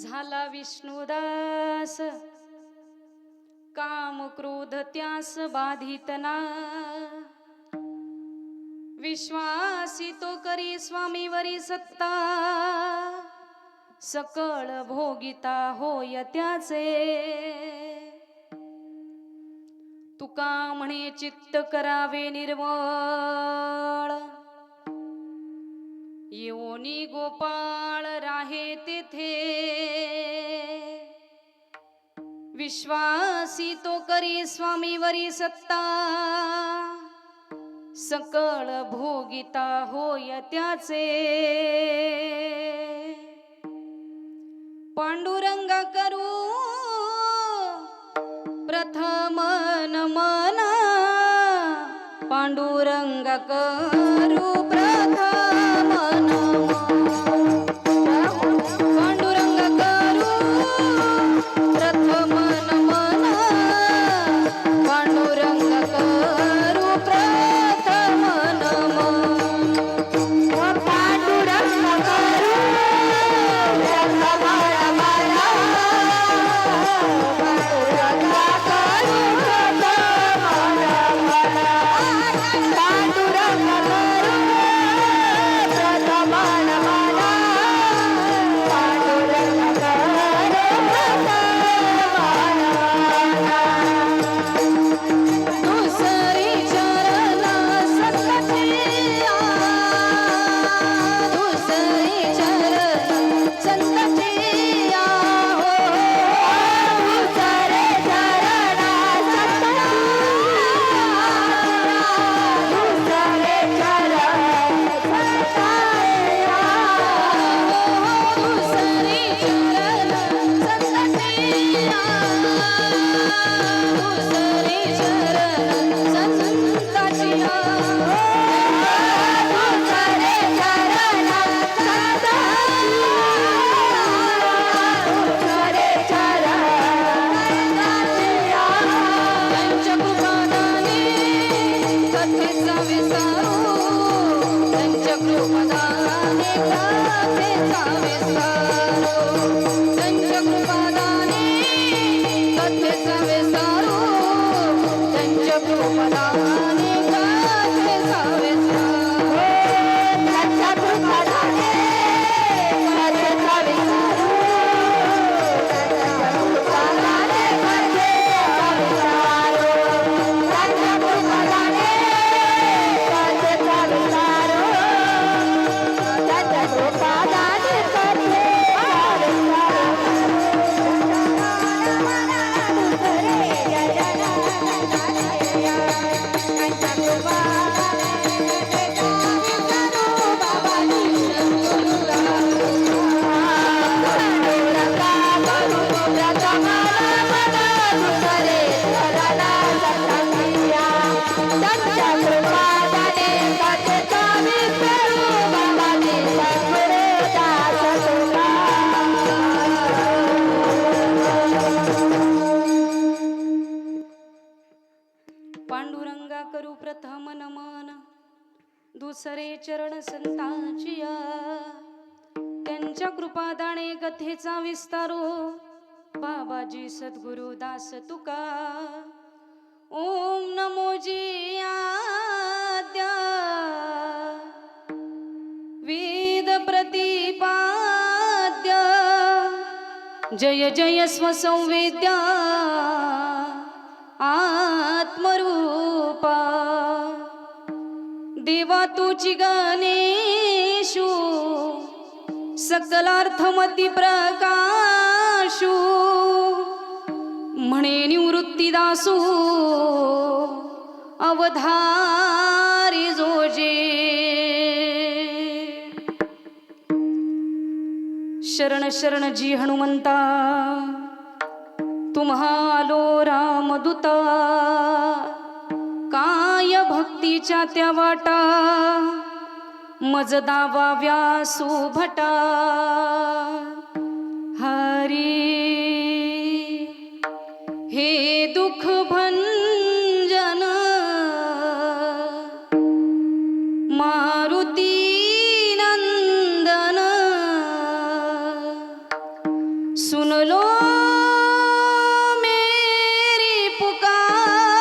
झाला विष्णुदास काम क्रोध त्यास बाधितना विश्वासी तो करी स्वामीवरी सत्ता सकळ भोगिता होय त्याचे तुका म्हणे चित्त करावे निर्मळ योनी गोपाळ राहे तेथे विश्वासी तो करी स्वामीवरी सत्ता सकळ भोगिता होय त्याचे पांडुरंगा करू प्रथम नमन पांडुरंगा करू प्रथम नमन पांडुरंगा करू प्रथम नमन पांडुरंगा करू प्रथम नमन पांडुरंगा करू प्रथम नमन पांडुरंगा करू पांडुरंगा करू प्रथम नमन दुसरे चरण संतांचिया तुमच्या कृपादाणे कथेचा विस्तारो बाबाजी सद्गुरु दास तुका ओम नमो जी आद्या वेद प्रतिपाद्य जय जय स्वसंवेद्या आत्मरूपा देवा तुची गणेशु सकलार्थमती प्रकाशु म्हणे निवृत्तीदासू अवधारी जोजे शरण शरण जी हनुमंता तुम्हालो रामदूता काय भक्तीच्या त्या वाटा मज दावाव्या सुभटा हरी हे दुःख भंजन मारुती नंदन सुन लो मेरी पुकार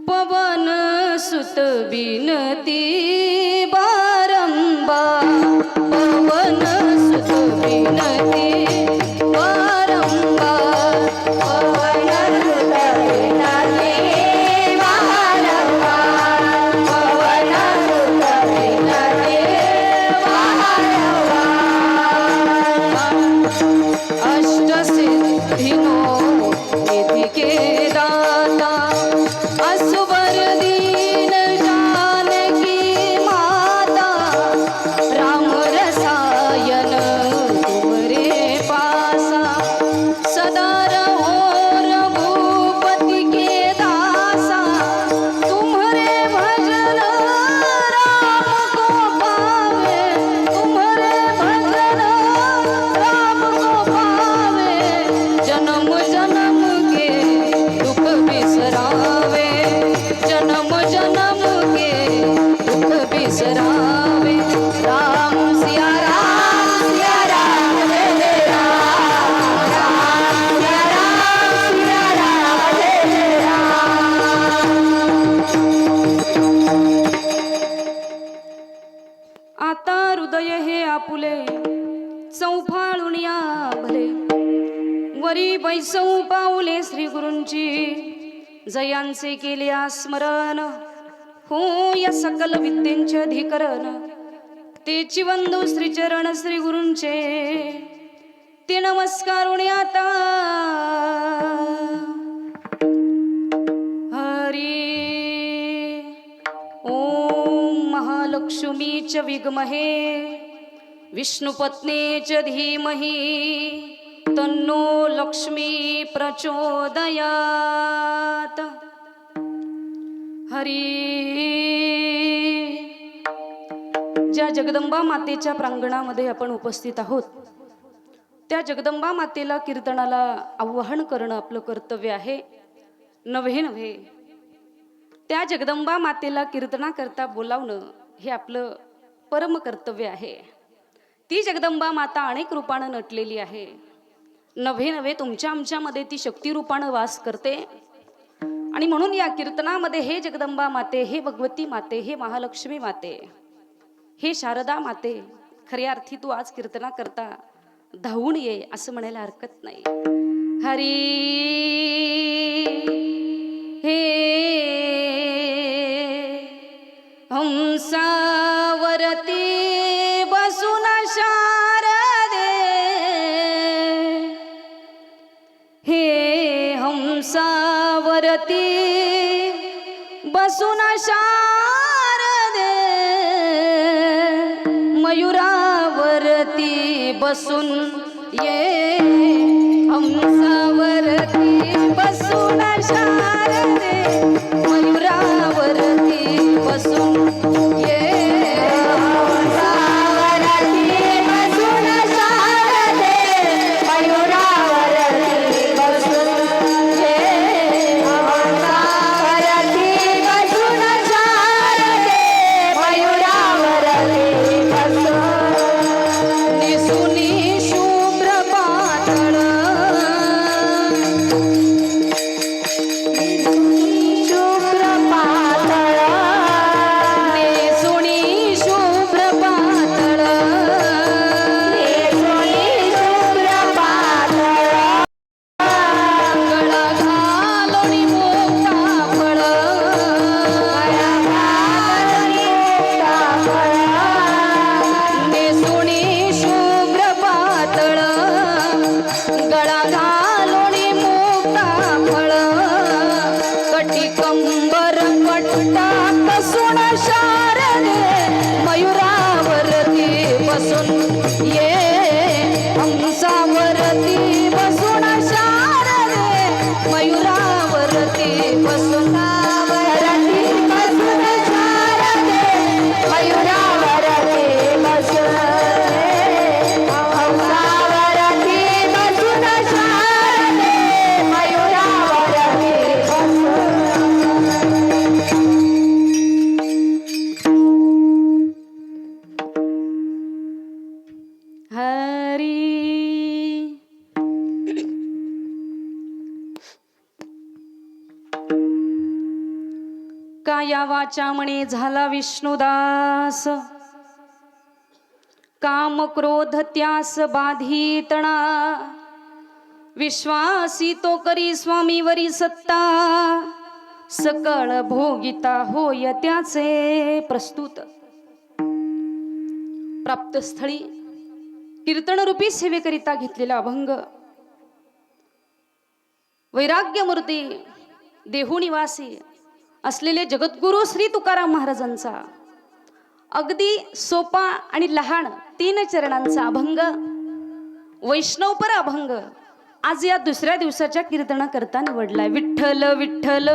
पवन सुत बिनती बारंबार पवन सुत बिनती बारंबार पवन सुत बिनती बारंबार पवन सुत बिनती बारंबार अष्टसिद्धिनो निधि के दाता असुवर दीन जानकी माता राम रसायन तुमरे पासा सदा रहो रघुपति के दासा तुम्हारे भजन राम को पावे तुम्हारे भजन राम को पावे जन्म जन्म के दुख बिसरावे जन्म जन्म के दुख बिसरावे राम सिया राम जय जय राम राम सिया राम जय जय राम। आता हृदय हे आपुले चौफाळुनिया भले वरी बैसौ पाऊले श्री गुरूंची जयांचे केले स्मरण हो या सकल विद्येंचे अधिकरण तेची वंदू श्री चरण श्री गुरूंचे ते नमस्कारुणी आता हरी ओम महालक्ष्मीच विद्महे विष्णुपत्नी च धीमहि तन्नो लक्ष्मी प्रचोदयात हरी। ज्या जगदंबा मातेच्या प्रांगणामध्ये आपण उपस्थित आहोत त्या जगदंबा मातेला कीर्तनाला आवाहन करणं आपलं कर्तव्य आहे नव्हे नव्हे त्या जगदंबा मातेला कीर्तनाकरता बोलावणं हे आपलं परम कर्तव्य आहे। ती जगदंबा माता अनेक रूपानं नटलेली आहे नव्हे नव्हे तुमच्या आमच्यामध्ये ती शक्ती रूपानं वास करते आणि म्हणून या कीर्तनामध्ये हे जगदंबा माते हे भगवती माते हे महालक्ष्मी माते हे शारदा माते खऱ्या अर्थी तू आज कीर्तना करता धावून ये असं म्हणायला हरकत नाही। हरी हे हंसावरती बसून शारदे हे हंसावरती बसून शारदे मयुरावरती बसून ये हंसावरती बसून शारदे मयुरावरती बसून ये हंसावरती बसून शारदे मयुरावरती बसून ये हंसावरती बसून शारदे मयुरावरती शारदे मयुरावरती बसून ये हंसावरती बसून शारदे मयुरावरती बसून काया वाचा म्हणे झाला विष्णुदास काम क्रोध त्यास बाधितणा विश्वासी तो करी स्वामीवरी सत्ता सकळ भोगिता होय त्याचे प्रस्तुत प्राप्त स्थळी कीर्तनरूपी सेवेकरिता घेतलेला अभंग वैराग्यमूर्ती देहुनिवासी असलेले जगद्गुरु श्री तुकाराम महाराजांचा अगदी सोपा आणि लहान 3 चरणांचा अभंग वैष्णवपर अभंग आज या दुसऱ्या दिवसाच्या कीर्तनाकरता निवडलाय. विठ्ठल विठ्ठल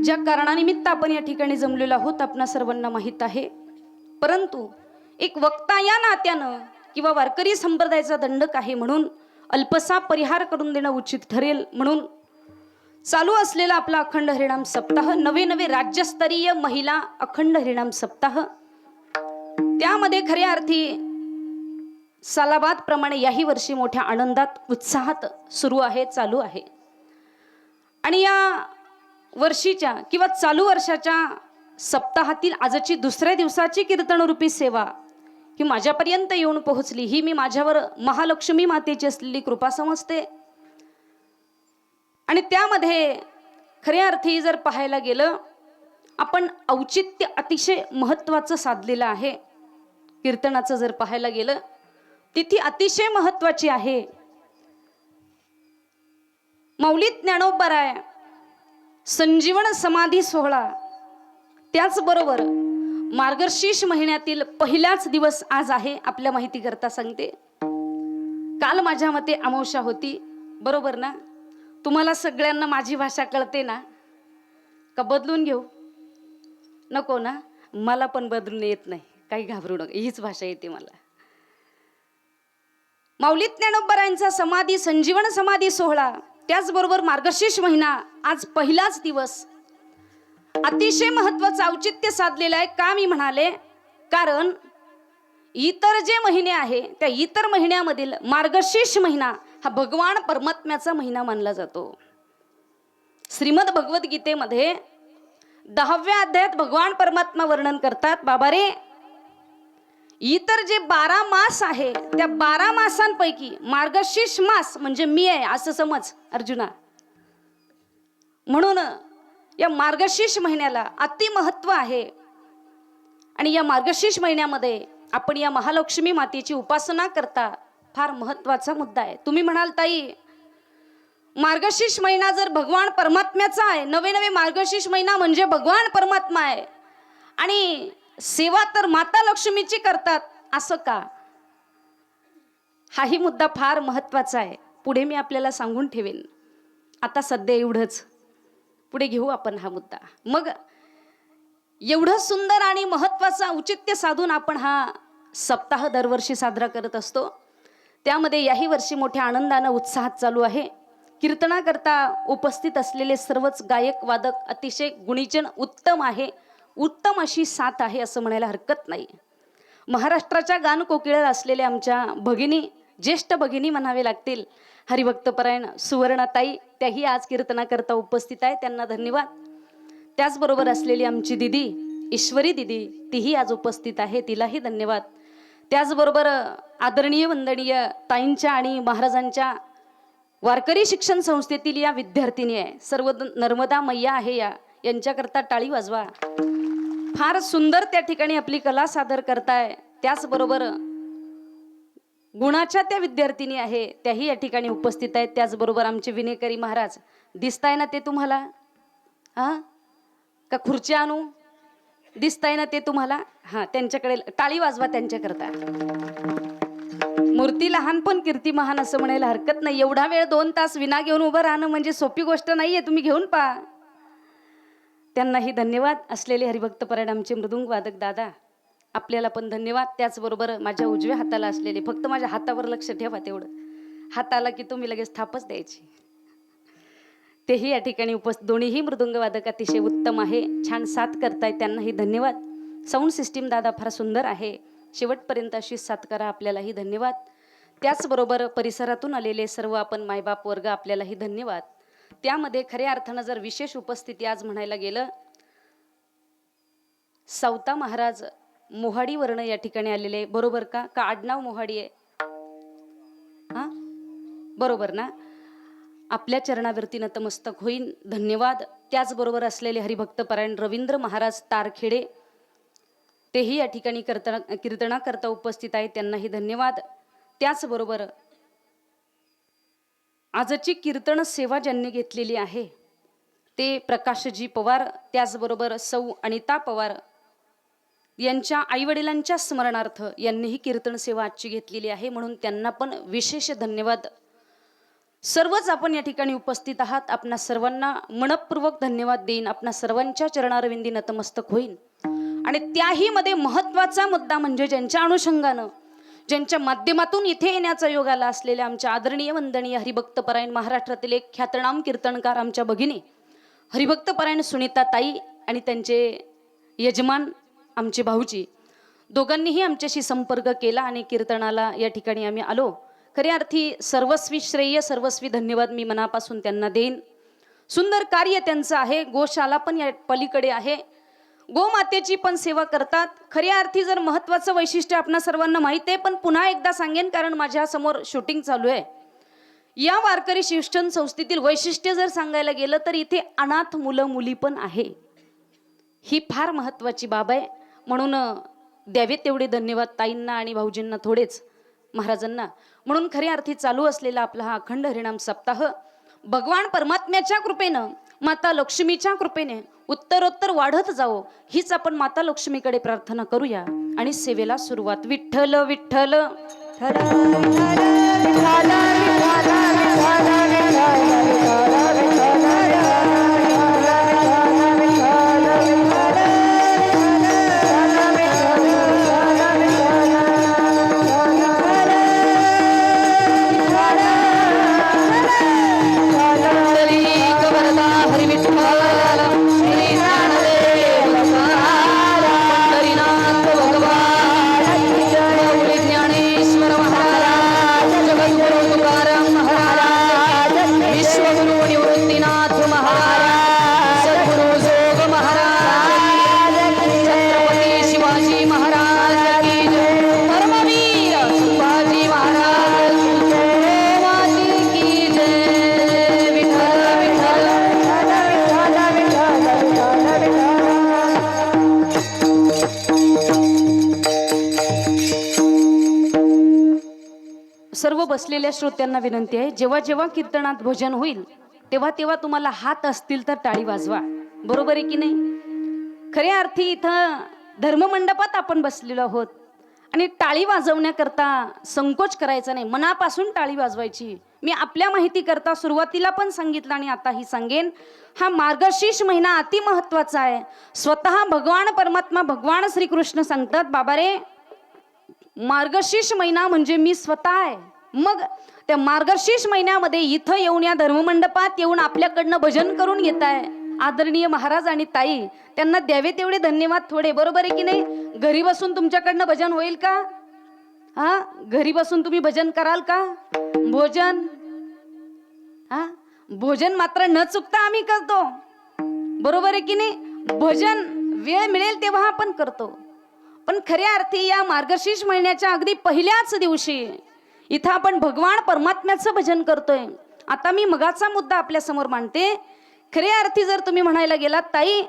ज्या कारणानिमित्त आपण या ठिकाणी जमलेलो आहोत आपणा सर्वांना माहित आहे. परंतु एक वक्ता या नात्यानं किंवा वारकरी संप्रदायाचा दंडक आहे म्हणून अल्पसा परिहार करून देणं उचित ठरेल म्हणून चालू असलेला आपला अखंड हरिनाम सप्ताह नवे राज्यस्तरीय महिला अखंड हरिनाम सप्ताह त्यामध्ये खऱ्या अर्थी सालाबाद प्रमाणे याही वर्षी मोठ्या आनंदात उत्साहात सुरू आहे चालू आहे. आणि या वर्षीच्या किंवा चालू वर्षाच्या सप्ताहातील आजची दुसऱ्या दिवसाची कीर्तनरूपी सेवा ही माझ्यापर्यंत येऊन पोहोचली ही मी माझ्यावर महालक्ष्मी मातेची असलेली कृपा समजते. आणि त्यामध्ये खऱ्या अर्थी जर पाहायला गेलं आपण औचित्य अतिशय महत्त्वाचं साधलेलं आहे. कीर्तनाचं जर पाहायला गेलं तिथी अतिशय महत्त्वाची आहे. माऊली ज्ञानोबराय संजीवन समाधी सोहळा त्याचबरोबर मार्गशीर्ष महिन्यातील पहिलाच दिवस आज आहे. आपल्या माहिती करता सांगते काल माझ्या मते अमावस्या होती बरोबर ना. तुम्हाला सगळ्यांना माझी भाषा कळते ना का बदलून घेऊ नको ना. मला पण बदलून येत नाही काही घाबरू नका हीच भाषा येते मला. माऊली ज्ञानोबरायांचा समाधी संजीवन समाधी सोहळा त्याचबरोबर मार्गशीर्ष महिना आज पहिलाच दिवस अतिशय महत्वाचं औचित्य साधलेलं आहे. का मी म्हणाले कारण इतर जे महिने आहे त्या इतर महिन्यामधील मार्गशीर्ष महिना हा भगवान परमात्म्याचा महिना मानला जातो. श्रीमद भगवद्गीतेमध्ये 10व्या अध्यायात भगवान परमात्मा वर्णन करतात बाबा रे इतर जे 12 मास आहे त्या 12 मासांपैकी मार्गशीर्ष मास म्हणजे मी आहे असं समज अर्जुना. म्हणून या मार्गशीर्ष महिन्याला अति महत्व आहे. आणि या मार्गशीर्ष महिन्यामध्ये आपण या महालक्ष्मी मातेची उपासना करता फार महत्वाचा मुद्दा आहे. तुम्ही म्हणाल ताई मार्गशीर्ष महिना जर भगवान परमात्म्याचा आहे नवे मार्गशीर्ष महिना म्हणजे भगवान परमात्मा आहे आणि सेवा तर माता लक्ष्मीची करतात असं का. हाही मुद्दा फार महत्वाचा आहे. पुढे मी आपल्याला सांगून ठेवेन. आता सध्या एवढंच पुढे घेऊ आपण हा मुद्दा. मग एवढं सुंदर आणि महत्वाचं औचित्य साधून आपण हा सप्ताह दरवर्षी साजरा करत असतो. त्यामध्ये याही वर्षी मोठ्या आनंदानं उत्साहात चालू आहे. कीर्तनाकरता उपस्थित असलेले सर्वच गायक वादक अतिशय गुणीजन उत्तम आहे. उत्तम अशी साथ आहे असं म्हणायला हरकत नाही. महाराष्ट्राच्या गान कोकिळा असलेल्या आमच्या भगिनी ज्येष्ठ भगिनी म्हणावे लागतील हरिभक्तपरायण सुवर्णाताई त्याही आज कीर्तनाकरता उपस्थित आहे त्यांना धन्यवाद. त्याचबरोबर असलेली आमची दिदी ईश्वरी दिदी तीही आज उपस्थित आहे तिलाही धन्यवाद. त्याचबरोबर आदरणीय वंदनीय ताईंच्या आणि महाराजांच्या वारकरी शिक्षण संस्थेतील या विद्यार्थिनी आहे सर्व नर्मदा मैया आहे यांच्याकरता टाळी वाजवा. फार सुंदर त्या ठिकाणी आपली कला सादर करताय. त्याचबरोबर गुणाच्या त्या विद्यार्थिनी आहे त्याही या ठिकाणी उपस्थित आहेत. त्याचबरोबर आमचे विनेकरी महाराज दिसताय ना ते तुम्हाला? हा का खुर्ची आणू? दिसताय ना ते तुम्हाला? हा, त्यांच्याकडे टाळी वाजवा त्यांच्याकरता. मूर्ती लहान पण कीर्ती महान असं म्हणायला हरकत नाही. एवढा वेळ 2 तास विना घेऊन उभं राहणं म्हणजे सोपी गोष्ट नाहीये. तुम्ही घेऊन पहा. त्यांनाही धन्यवाद. असलेले हरिभक्तपरायण आमचे मृदुंग वादक दादा, आपल्याला पण धन्यवाद. त्याचबरोबर माझ्या उजव्या हाताला असलेले, फक्त माझ्या हातावर लक्ष ठेवा तेवढं, हात आला की तुम्ही लगेच थापच द्यायची, तेही या ठिकाणी दोन्हीही मृदुंग वादक अतिशय उत्तम आहे, छान साथ करताय, त्यांनाही धन्यवाद. साऊंड सिस्टीम दादा फार सुंदर आहे, शेवटपर्यंत अशी साथ करा, आपल्यालाही धन्यवाद. त्याचबरोबर परिसरातून आलेले सर्व आपण मायबाप वर्ग, आपल्यालाही धन्यवाद. त्यामध्ये खऱ्या अर्थानं जर विशेष उपस्थिती आज म्हणायला गेलं, सावता महाराज मोहाडीवरनं या ठिकाणी आलेले, बरोबर का? का आडनाव मोहाडी आहे? हा, बरोबर ना? आपल्या चरणावरती नतमस्तक होईन, धन्यवाद. त्याचबरोबर असलेले हरिभक्तपरायण रवींद्र महाराज तारखेडे, तेही या ठिकाणी कीर्तनाकरता उपस्थित आहेत, त्यांनाही धन्यवाद. त्याचबरोबर आजची कीर्तन सेवा ज्यांनी घेतलेली आहे ते प्रकाशजी पवार, त्याचबरोबर सौ अनिता पवार यांच्या आईवडिलांच्या स्मरणार्थ यांनीही कीर्तन सेवा आजची घेतलेली आहे, म्हणून त्यांना पण विशेष धन्यवाद. सर्वच आपण या ठिकाणी उपस्थित आहात, आपणा सर्वांना मनपूर्वक धन्यवाद देईन, आपणा सर्वांच्या चरणारविंदी नतमस्तक होईन. आणि त्याही मध्ये महत्वाचा मुद्दा म्हणजे ज्यांच्या अनुषंगानं, ज्यांच्या माध्यमातून इथे येण्याचा योग आला असलेल्या आमच्या आदरणीय वंदनीय हरिभक्तपरायण महाराष्ट्रातील एक ख्यातनाम कीर्तनकार आमच्या भगिनी हरिभक्तपरायण सुनीता ताई आणि त्यांचे यजमान आमचे भाऊजी, दोघांनीही आमच्याशी संपर्क केला आणि कीर्तनाला या ठिकाणी आम्ही आलो. खऱ्या अर्थी सर्वस्वी श्रेय, सर्वस्वी धन्यवाद मी मनापासून त्यांना देईन. सुंदर कार्य त्यांचं आहे, गोशाला पण या पलीकडे आहे, गोमातेची पण सेवा करतात. खऱ्या अर्थी जर महत्वाचं वैशिष्ट्य आपणा सर्वांना माहिती आहे, पण पुन्हा एकदा सांगेन कारण माझ्या समोर शूटिंग चालू आहे. या वारकरी शिक्षण संस्थेतील वैशिष्ट्य जर सांगायला गेलं तर इथे अनाथ मुलं मुली पण आहे, ही फार महत्वाची बाब आहे. म्हणून द्यावे तेवढे धन्यवाद ताईंना आणि भाऊजींना, थोडेच महाराजांना. म्हणून खऱ्या अर्थी चालू असलेला आपला हा अखंड हरिनाम सप्ताह भगवान परमात्म्याच्या कृपेनं, माता लक्ष्मीच्या कृपेने उत्तरोत्तर वाढत जावो, हीच आपण माता लक्ष्मीकडे प्रार्थना करूया आणि सेवेला सुरुवात. विठ्ठल विठ्ठल सर्व बसलेल्या श्रोत्यांना विनंती आहे, जेव्हा जेव्हा कीर्तनात भजन होईल तेव्हा तेव्हा तुम्हाला हात असतील तर टाळी वाजवा, बरोबर आहे की नाही? खऱ्या अर्थी इथं धर्ममंडपात आपण बसलेलो आहोत आणि टाळी वाजवण्याकरता संकोच करायचा नाही, मनापासून टाळी वाजवायची. मी आपल्या माहिती करता सुरुवातीला पण सांगितलं आणि आताही सांगेन, हा मार्गशीर्ष महिना अति महत्वाचा आहे. स्वतः भगवान परमात्मा भगवान श्रीकृष्ण सांगतात, बाबा रे मार्गशीर्ष महिना म्हणजे मी स्वतः आहे. मग त्या मार्गशीर्ष महिन्यामध्ये इथं येऊन, या धर्ममंडपात येऊन आपल्याकडनं भजन करून घेत आहे आदरणीय महाराज आणि ताई, त्यांना द्यावे तेवढे धन्यवाद थोडे, बरोबर आहे की नाही? घरी बसून तुमच्याकडनं भजन होईल का? हा, घरी बसून तुम्ही भजन कराल का? भोजन, हा, भोजन मात्र न चुकता आम्ही करतो, बरोबर आहे की नाही? भजन वेळ मिळेल तेव्हा आपण करतो, पण खऱ्या अर्थी या मार्गशीर्ष महिन्याच्या अगदी पहिल्याच दिवशी इथं आपण भगवान परमात्म्याचं भजन करतोय. आता मी मगाचा मुद्दा आपल्या समोर मांडते. खऱ्या अर्थी जर तुम्ही म्हणायला गेलात ताई,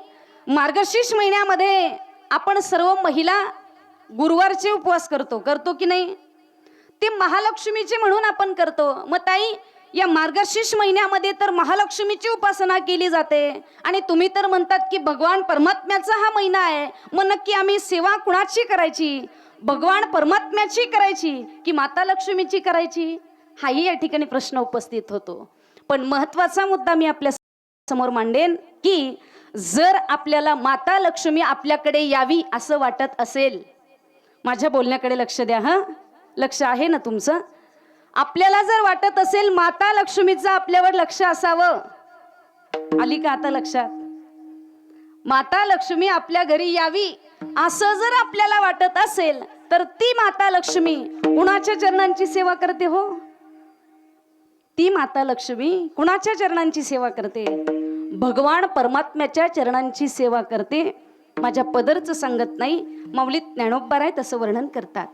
मार्गशीर्ष महिन्यामध्ये आपण सर्व महिला गुरुवारचे उपवास करतो की नाही? ते महालक्ष्मीचे म्हणून आपण करतो. मग ताई, या मार्गशीर्ष महिन्यामध्ये तर महालक्ष्मीची उपासना केली जाते आणि तुम्ही तर म्हणतात की भगवान परमात्म्याचा हा महिना आहे. मग नक्की आम्ही सेवा कुणाची करायची? भगवान परमात्म्याची करायची की माता लक्ष्मीची करायची? हाही या ठिकाणी प्रश्न उपस्थित होतो. पण महत्वाचा मुद्दा मी आपल्या समोर मांडेन की जर आपल्याला माता लक्ष्मी आपल्याकडे यावी असं वाटत असेल, माझ्या बोलण्याकडे लक्ष द्या. हा, लक्ष आहे ना तुमचं? आपल्याला जर वाटत असेल माता लक्ष्मीचं आपल्यावर लक्ष असावं, आली का आता लक्षात? माता लक्ष्मी आपल्या घरी यावी असं जर आपल्याला वाटत असेल तर ती माता लक्ष्मी कुणाच्या चरणांची सेवा करते हो? ती माता लक्ष्मी कुणाच्या चरणांची सेवा करते? भगवान परमात्म्याच्या चरणांची सेवा करते. माझ्या पदरचं सांगत नाही, माऊलीत ज्ञानोबा राय तसं वर्णन करतात.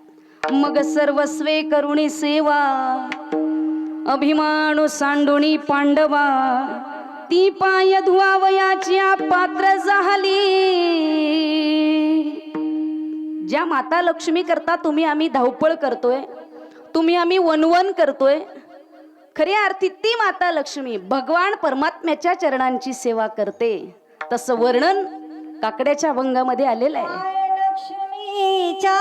मग सर्वस्वे करुणी सेवा, अभिमानो सांडुणी पांडवा, ती पाय धुवावयाच्या पात्र झाली. ज्या माता लक्ष्मी करता तुम्ही आम्ही धावपळ करतोय, तुम्ही आम्ही वनवन करतोय, खऱ्या अर्थी ती माता लक्ष्मी भगवान परमात्म्याच्या चरणांची सेवा करते. तसं वर्णन काकड्याच्या अभंगामध्ये आलेलं आहे. लक्ष्मीच्या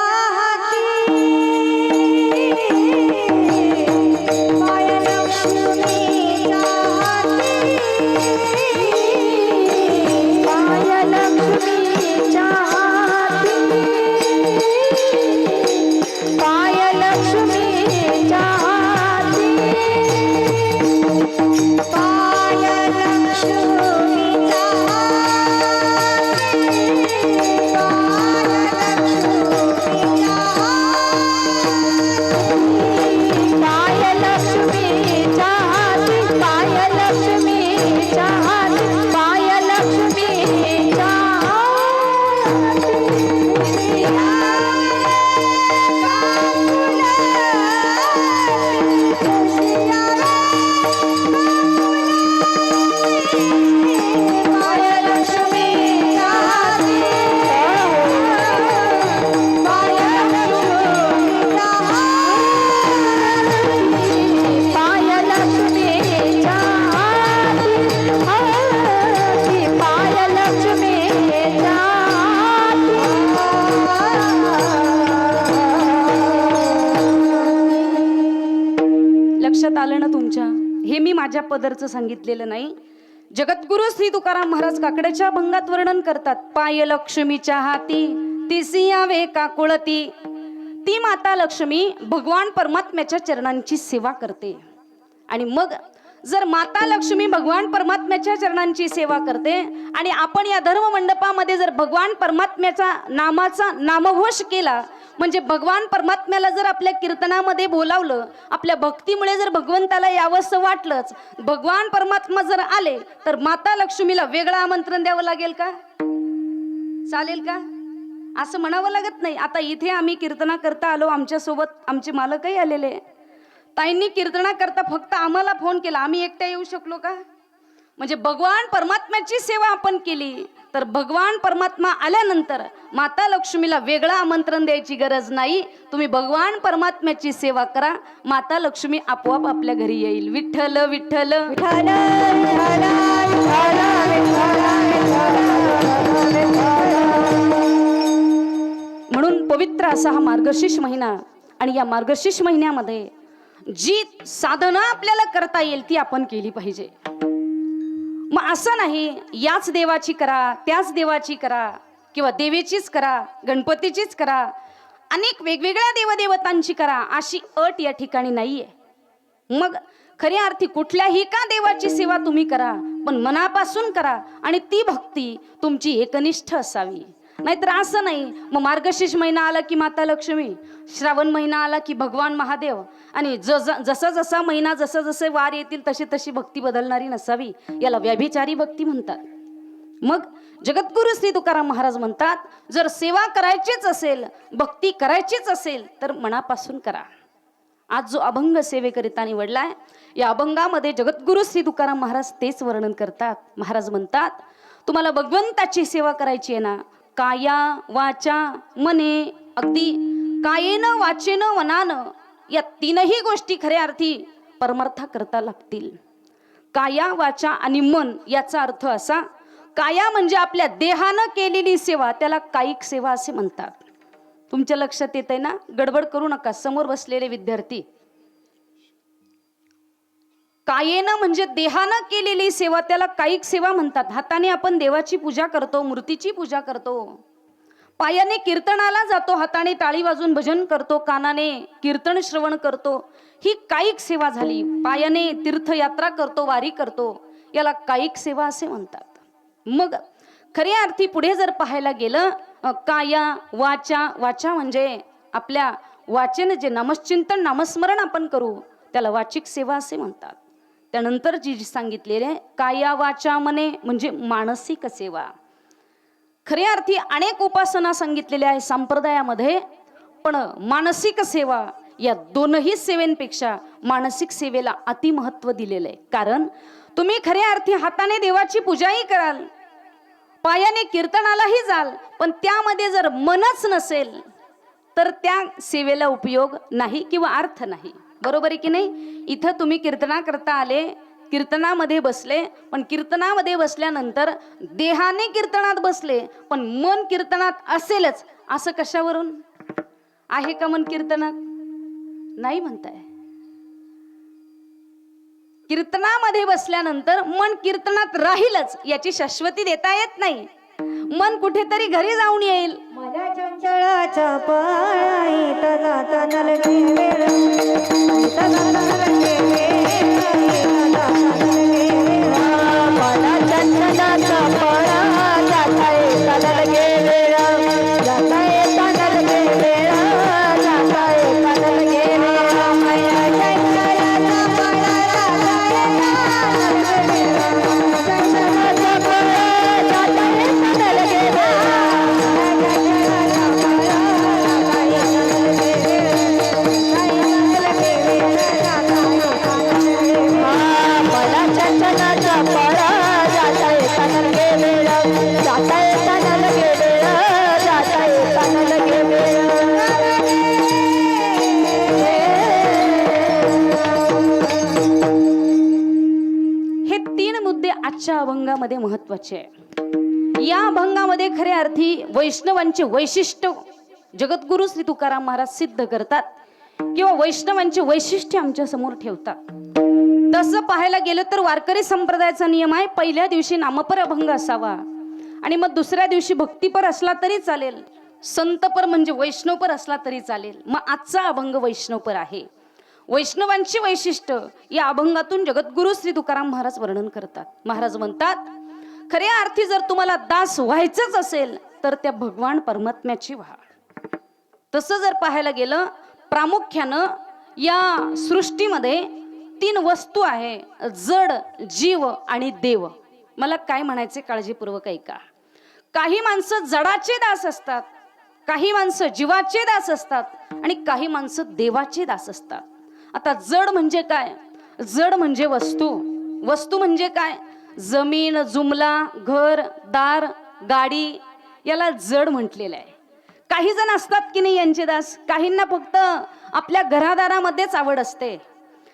आलं ना तुमच्या? हे मी माझ्या पदरचं सांगितलेलं नाही. जगद्गुरु श्री तुकाराम महाराज काकड्याच्या अभंगात वर्णन करतात. पाय लक्ष्मीच्या हाती तिसी यावे काकुळती. ती माता लक्ष्मी भगवान परमात्म्याच्या चरणांची सेवा करते. आणि मग जर माता लक्ष्मी भगवान परमात्म्याच्या चरणांची सेवा करते आणि आपण या धर्म मंडपामध्ये जर भगवान परमात्म्याचा नामाचा नामघोष केला, म्हणजे भगवान परमात्म्याला जर आपल्या कीर्तनामध्ये बोलावलं, आपल्या भक्तीमुळे जर भगवंताला यावंसं वाटलंच, भगवान परमात्मा जर आले, तर माता लक्ष्मीला वेगळं आमंत्रण द्यावं लागेल का? चालेल का? असं म्हणावं लागत नाही. आता इथे आम्ही कीर्तना करता आलो, आमच्या सोबत आमचे मालकही आलेले. ताईंनी कीर्तना करता फक्त आम्हाला फोन केला, आम्ही एकट्या येऊ शकलो का? म्हणजे भगवान परमात्म्याची सेवा आपण केली तर भगवान परमात्मा आल्यानंतर माता लक्ष्मीला वेगळं आमंत्रण द्यायची गरज नाही. तुम्ही भगवान परमात्म्याची सेवा करा, माता लक्ष्मी आपोआप आपल्या घरी येईल. विठ्ठल विठ्ठल विठ्ठल म्हणून पवित्र असा हा मार्गशीर्ष महिना. आणि या मार्गशीर्ष महिन्यामध्ये जी साधना आपल्याला करता येईल ती आपण केली पाहिजे. मग असं नाही याच देवाची करा, त्याच देवाची करा, किंवा देवीचीच करा, गणपतीचीच करा, अनेक वेगवेगळ्या देवदेवतांची करा, अशी अट या ठिकाणी नाहीये. मग खऱ्या अर्थी कुठल्याही का देवाची सेवा तुम्ही करा, पण मनापासून करा आणि ती भक्ती तुमची एकनिष्ठ असावी. नाहीतर असं नाही, मग मार्गशीर्ष महिना आला की माता लक्ष्मी, श्रावण महिना आला की भगवान महादेव, आणि जसा जसा महिना जसं जसे वार येतील तशी तशी भक्ती बदलणारी नसावी. याला व्यभिचारी भक्ती म्हणतात. मग जगद्गुरु श्री तुकाराम महाराज म्हणतात, जर सेवा करायचीच असेल, भक्ती करायचीच असेल तर मनापासून करा. आज जो अभंग सेवेकरिता निवडलाय, या अभंगामध्ये जगद्गुरु श्री तुकाराम महाराज तेच वर्णन करतात. महाराज म्हणतात, तुम्हाला भगवंताची सेवा करायची आहे ना, काया वाचा मने, अगदी कायेनं वाचेनं वनानं या तीनही गोष्टी खऱ्या अर्थी परमार्था करता लागतील. काया वाचा आणि मन याचा अर्थ असा, काया म्हणजे आपल्या देहानं केलेली सेवा, त्याला कायिक सेवा असे म्हणतात. तुमच्या लक्षात येत आहे ना? गडबड करू नका. समोर बसलेले विद्यार्थी, कायेनं म्हणजे देहानं केलेली सेवा त्याला कायिक सेवा म्हणतात. हाताने आपण देवाची पूजा करतो, मूर्तीची पूजा करतो. पायाने कीर्तनाला जातो, हाताने टाळी वाजून भजन करतो, कानाने कीर्तन श्रवण करतो, ही कायिक सेवा झाली. पायाने तीर्थयात्रा करतो, वारी करतो, याला कायिक सेवा असे म्हणतात. मग खऱ्या अर्थी पुढे जर पाहायला गेलं, काया वाचा, वाचा म्हणजे आपल्या वाचेने जे नामचिंतन नामस्मरण आपण करू त्याला वाचिक सेवा असे म्हणतात. त्यानंतर जी सांगितलेली आहे काया वाचा मने म्हणजे मानसिक सेवा. खऱ्या अर्थी अनेक उपासना सांगितलेल्या आहे संप्रदायामध्ये, पण मानसिक सेवा या दोनही सेवेंपेक्षा मानसिक सेवेला अति महत्व दिलेलं आहे. कारण तुम्ही खऱ्या अर्थी हाताने देवाची पूजाही कराल, पायाने कीर्तनालाही जाल, पण त्यामध्ये जर मनच नसेल तर त्या सेवेला उपयोग नाही किंवा अर्थ नाही. बरोबर आहे की नाही? इथं तुम्ही कीर्तना करता आले, कीर्तनामध्ये बसले, पण कीर्तनामध्ये बसल्यानंतर देहाने कीर्तनात बसले पण मन कीर्तनात असेलच, असं कशावरून आहे का? मन कीर्तनात नाही म्हणताय. कीर्तनामध्ये बसल्यानंतर मन कीर्तनात राहीलच याची शाश्वती देता येत नाही. मन कुठेतरी घरी जाऊन येईल. माझ्या चंचळाच्या पायी तदा नलगे वेळ तदा नलगे माझ्या चंचळाच्या पाया जाता येता नलगे वेळ जाता येता नलगे वेळ जाता येता नलगे वेळ माझ्या चंचळाच्या पाया जाता येता नलगे हे तीन मुद्दे आजच्या अभंगामध्ये महत्वाचे आहे. या अभंगामध्ये खऱ्या अर्थी वैष्णवांचे वैशिष्ट्य जगद्गुरु श्री तुकाराम महाराज सिद्ध करतात किंवा वैष्णवांचे वैशिष्ट्य आमच्या समोर ठेवतात. तसं पाहायला गेलं तर वारकरी संप्रदायाचा नियम आहे, पहिल्या दिवशी नामपर अभंग असावा आणि मग दुसऱ्या दिवशी भक्तीपर असला तरी चालेल, संतपर म्हणजे वैष्णवपर असला तरी चालेल. मग आजचा अभंग वैष्णवपर आहे. वैष्णवांची वैशिष्ट्य या अभंगातून जगद्गुरु श्री तुकाराम महाराज वर्णन करतात. महाराज म्हणतात, खऱ्या अर्थी जर तुम्हाला दास व्हायचंच असेल तर त्या भगवान परमात्म्याची व्हा. तसं जर पाहायला गेलं, प्रामुख्यानं या सृष्टीमध्ये तीन वस्तू आहे, जड, जीव आणि देव. मला काय म्हणायचे काळजीपूर्वक ऐका. काही माणसं जडाचे दास असतात, काही माणसं जीवाचे दास असतात आणि काही माणसं देवाचे दास असतात. आता जड म्हणजे काय? जड म्हणजे वस्तू. वस्तू म्हणजे काय? जमीन, जुमला, घर, दार, गाडी, याला जड म्हटलेलं आहे. काही जण असतात की नाही यांचे दास, काहींना फक्त आपल्या घरादारामध्येच आवड असते,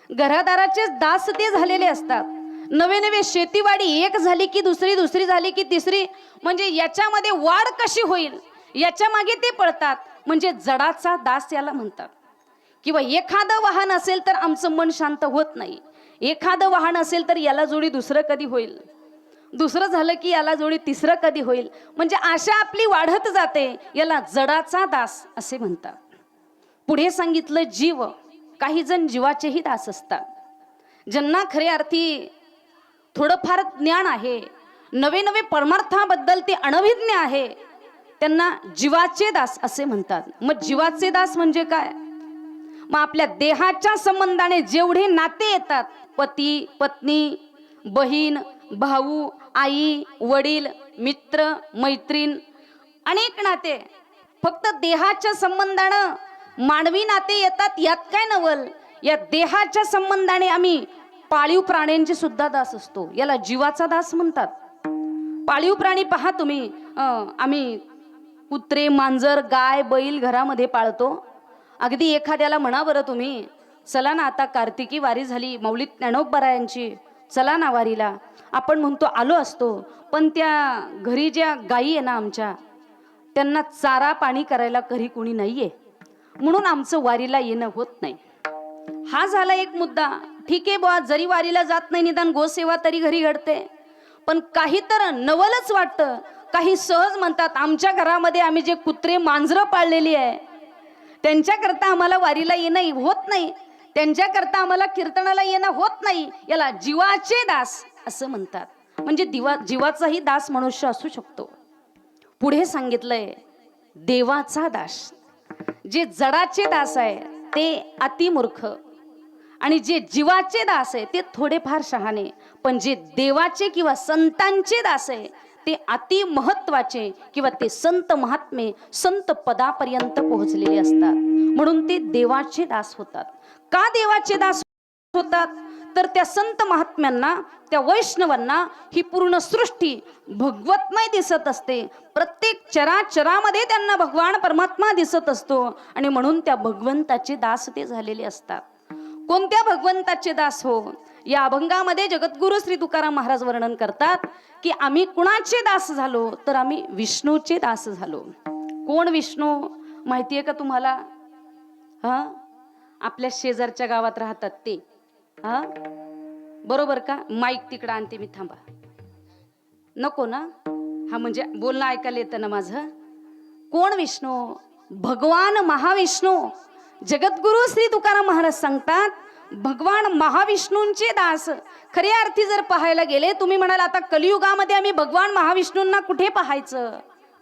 घरादाराचे दास ते झालेले असतात. नवे नवे शेतीवाडी एक झाली की दुसरी, दुसरी झाली की तिसरी, म्हणजे याच्यामध्ये वाढ कशी होईल याच्या मागे ते पळतात, म्हणजे जडाचा दास याला म्हणतात. किंवा एखादं वाहन असेल तर आमचं मन शांत होत नाही, एखादं वाहन असेल तर याला जोडी दुसरं कधी होईल, दुसरं झालं की याला जोडी तिसरं कधी होईल, म्हणजे आशा आपली वाढत जाते, याला जडाचा दास असे म्हणतात. पुढे सांगितलं जीव. काही जण जीवाचेही दास असतात, ज्यांना खऱ्या अर्थी थोडंफार ज्ञान आहे, नवे नवे परमार्थाबद्दल ते अनभिज्ञ आहे, त्यांना जीवाचे दास असे म्हणतात. मग जीवाचे दास म्हणजे काय? मग आपल्या देहाच्या संबंधाने जेवढे नाते येतात, पती पत्नी, बहीण भाऊ, आई वडील, मित्र मैत्रीण, अनेक नाते फक्त देहाच्या संबंधानं मानवी नाते येतात, यात काय नवल. या देहाच्या संबंधाने आम्ही पाळीव प्राण्यांचे सुद्धा दास असतो, याला जीवाचा दास म्हणतात. पाळीव प्राणी पहा तुम्ही, आम्ही कुत्रे, मांजर, गाय, बैल घरामध्ये पाळतो अगदी एखाद्याला म्हणा बरं तुम्ही, चला ना आता कार्तिकी वारी झाली, मौलिक ज्ञानोबरायांची, चला ना वारीला. आपण म्हणतो आलो असतो, पण त्या घरी ज्या गायी आहे ना आमच्या, त्यांना चारा पाणी करायला घरी कोणी नाहीये, म्हणून आमचं वारीला येणं होत नाही. हा झाला एक मुद्दा. ठीक आहे बुवा, जरी वारीला जात नाही निदान गोसेवा तरी घरी घडते. पण काही तर नवलच वाटतं. काही सहज म्हणतात आमच्या घरामध्ये आम्ही जे कुत्रे मांजरं पाळलेली आहे त्यांच्याकरता आम्हाला वारीला येणं होत नाही, त्यांच्याकरता आम्हाला कीर्तनाला येणं होत नाही. याला जीवाचे दास असं म्हणतात. म्हणजे जीवाचाही दास मनुष्य असू शकतो. पुढे सांगितलंय देवाचा दास. जे जडाचे दास आहे ते अतिमूर्ख, आणि जे जीवाचे दास आहे ते थोडेफार शहाणे, पण जे देवाचे किंवा संतांचे दास आहे ते अति महत्वाचे किंवा ते संत महात्मे संत पदापर्यंत पोहोचलेले असतात, म्हणून ते देवाचे दास होतात. का देवाचे दास होतात? तर त्या संत महात्म्यांना, त्या वैष्णवांना ही पूर्ण सृष्टी भगवतमय दिसत असते. प्रत्येक चराचरामध्ये त्यांना भगवान परमात्मा दिसत असतो, आणि म्हणून त्या भगवंताचे दास ते झालेले असतात. कोणत्या भगवंताचे दास हो? या अभंगामध्ये जगद्गुरु श्री तुकाराम महाराज वर्णन करतात की आम्ही कुणाचे दास झालो? तर आम्ही विष्णूचे दास झालो. कोण विष्णू माहितीये का तुम्हाला? हा, आपल्या शेजारच्या गावात राहतात ते. हा, बरोबर का? माईक तिकडं आणते मी, थांबा. नको ना? हा, म्हणजे बोलणं ऐकायला येतं ना माझं. कोण विष्णू? भगवान महाविष्णू. जगद्गुरु श्री तुकाराम महाराज सांगतात भगवान महाविष्णूंचे दास. खऱ्या अर्थी जर पाहायला गेले, तुम्ही म्हणाल आता कलियुगामध्ये आम्ही भगवान महाविष्णूंना कुठे पाहायचं?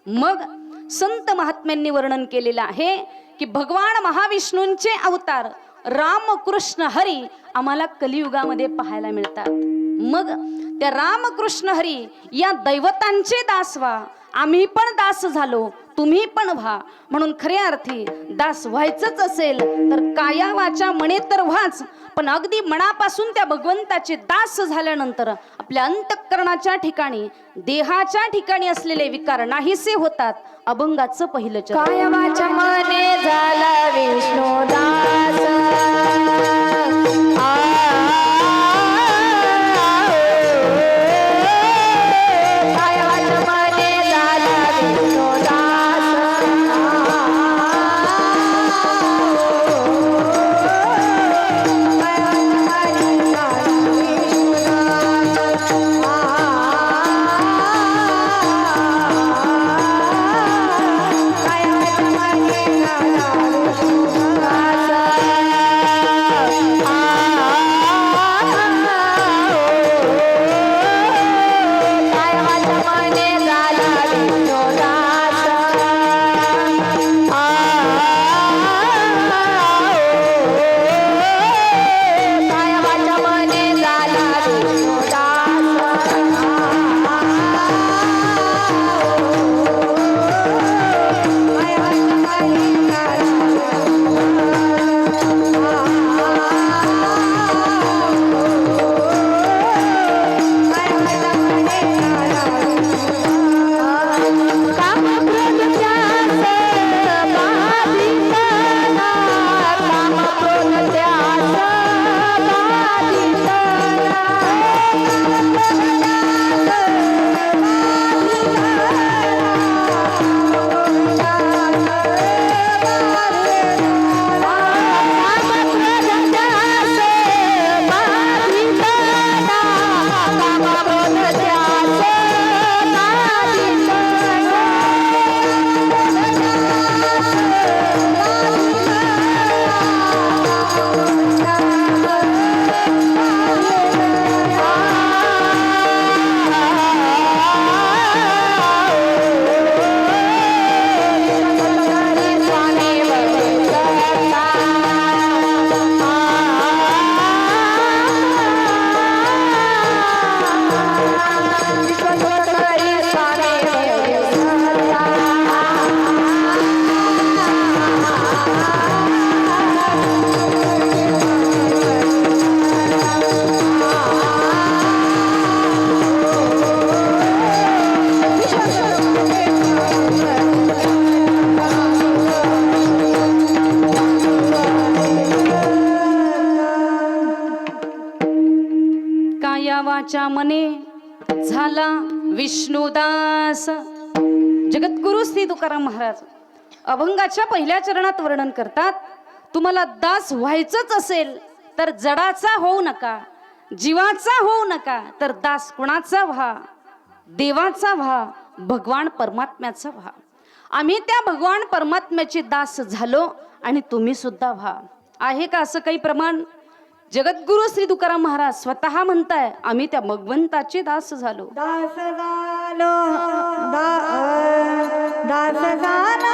मग संत महात्म्यांनी वर्णन केलेलं आहे की भगवान महाविष्णूंचे अवतार राम कृष्ण हरी आम्हाला कलियुगामध्ये पाहायला मिळतात. मग त्या राम कृष्ण हरी या दैवतांचे दास व्हा. आम्ही पण दास झालो, तुम्ही पण व्हा. म्हणून खऱ्या अर्थी दास व्हायचंच असेल तर काया वाचा मने तर व्हाच, पण अगदी मनापासून त्या भगवंताचे दास झाल्यानंतर आपल्या अंतःकरणाच्या ठिकाणी, देहाच्या ठिकाणी असलेले विकार नाहीसे होतात. अभंगाचं पहिलं चरण. काया वाचा मने झाला विष्णू दास. वाचा मने झाला विष्णुदास. जगद्गुरु श्री तुकाराम महाराज अभंगाच्या पहिल्या चरणात वर्णन करतात, तुम्हाला दास व्हायचंच असेल तर जडाचा होऊ नका, जीवाचा होऊ नका, तर दास कुणाचा व्हा? देवाचा व्हा, भगवान परमात्म्याचा व्हा. आम्ही त्या भगवान परमात्म्याचे दास झालो आणि तुम्ही सुद्धा व्हा. आहे का असं काही प्रमाण? जगद्गुरु श्री तुकाराम महाराज स्वतः म्हणताय, आम्ही त्या भगवंताचे दास झालो. दास झालो, दास झालो.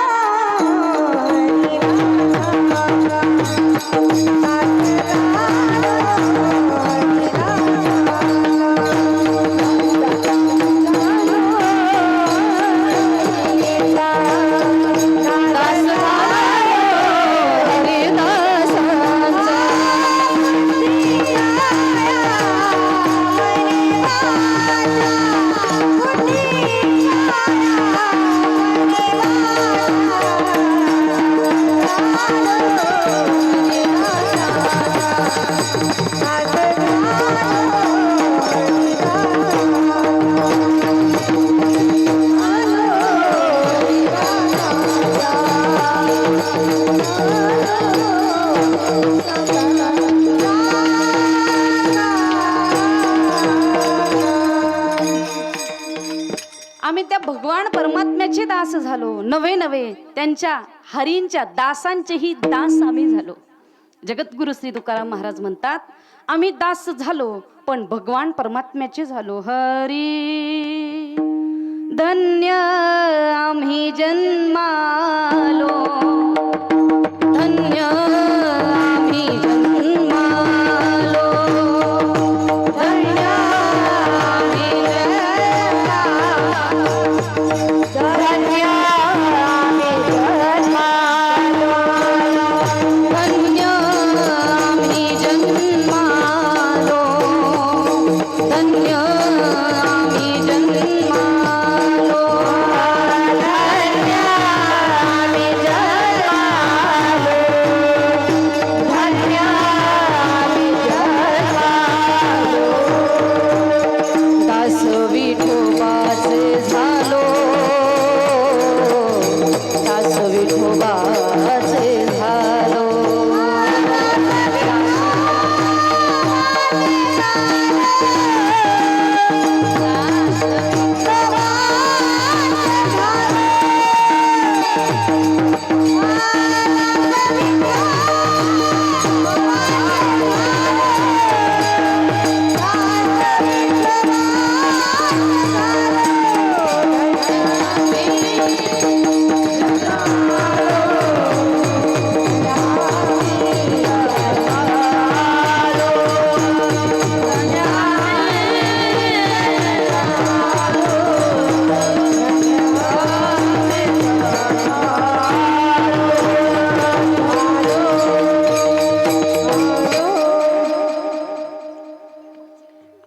आम्ही त्या भगवान परमात्म्याचे दास झालो. नवे नवे त्यांच्या हरींच्या दासांचेही दास आम्ही झालो. जगद्गुरु श्री तुकाराम महाराज म्हणतात, आम्ही दास झालो पण भगवान परमात्म्याचे झालो. हरी धन्य आम्ही जन्मालो, धन्य आम्ही जन्मालो, धन्य आम्ही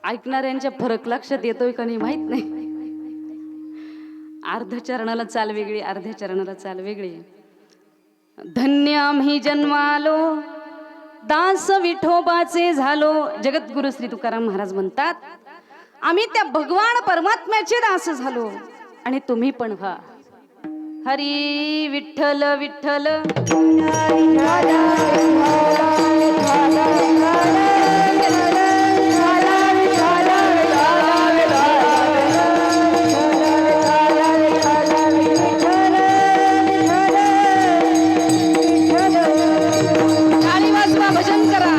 ऐकणाऱ्यांच्या फरक लक्षात येतोय का नाही माहित नाही. अर्ध्या चरणाला चाल वेगळी, अर्ध्या चरणाला चाल वेगळी. धन्य आम्ही जन्मालो, दास विठोबाचे झालो. जगद्गुरु श्री तुकाराम महाराज म्हणतात, आम्ही त्या भगवान परमात्म्याचे दास झालो आणि तुम्ही पण व्हा. हरी विठ्ठल विठ्ठल भजन करा.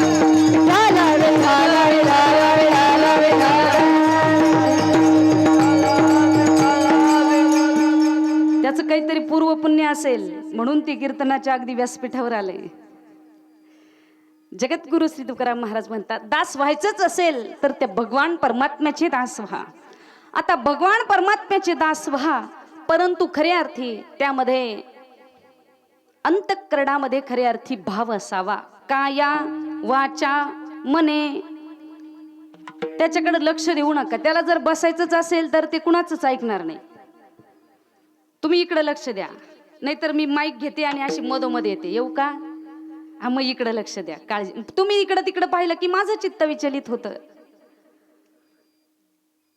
त्याचं काहीतरी पूर्व पुण्य असेल म्हणून ते कीर्तनाच्या अगदी व्यासपीठावर आले. जगद्गुरु श्री तुकाराम महाराज म्हणतात, दास व्हायचंच असेल तर त्या भगवान परमात्म्याचे दास व्हा. आता भगवान परमात्म्याचे दास व्हा, परंतु खऱ्या अर्थी त्यामध्ये अंतःकरणामध्ये खऱ्या अर्थी भाव असावा. काया वाचा मने त्याच्याकडे लक्ष देऊ नका. त्याला जर बसायचंच असेल तर ते कुणाचंच ऐकणार नाही. तुम्ही इकडे लक्ष द्या, नाहीतर मी माईक घेते आणि अशी मधोमध येते. येऊ का? हा, मग इकडे लक्ष द्या. काळजी, तुम्ही इकडे तिकडे पाहिलं की माझं चित्त विचलित होतं.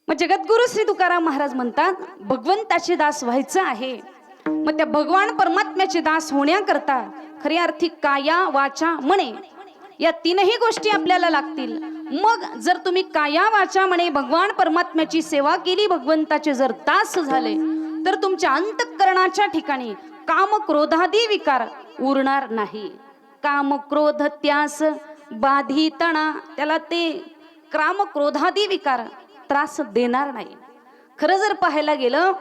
मग जगद्गुरु श्री तुकाराम महाराज म्हणतात भगवंताचे दास व्हायचं आहे. मग त्या भगवान परमात्म्याचे दास होण्याकरता खऱ्या अर्थी काया वाचा मने या तीनही गोष्टी आपल्याला लागतील. मग जर तुम्ही काया वाचा मने भगवान परमात्म्याची सेवा केली, भगवंताचे जर दास झाले, तर तुमच्या अंतःकरणाच्या ठिकाणी काम क्रोधादी विकार उरणार नाही. काम क्रोध त्यास बाधितणा, त्याला ते काम क्रोधादी विकार त्रास देणार नाही. खरं जर पाहायला गेलं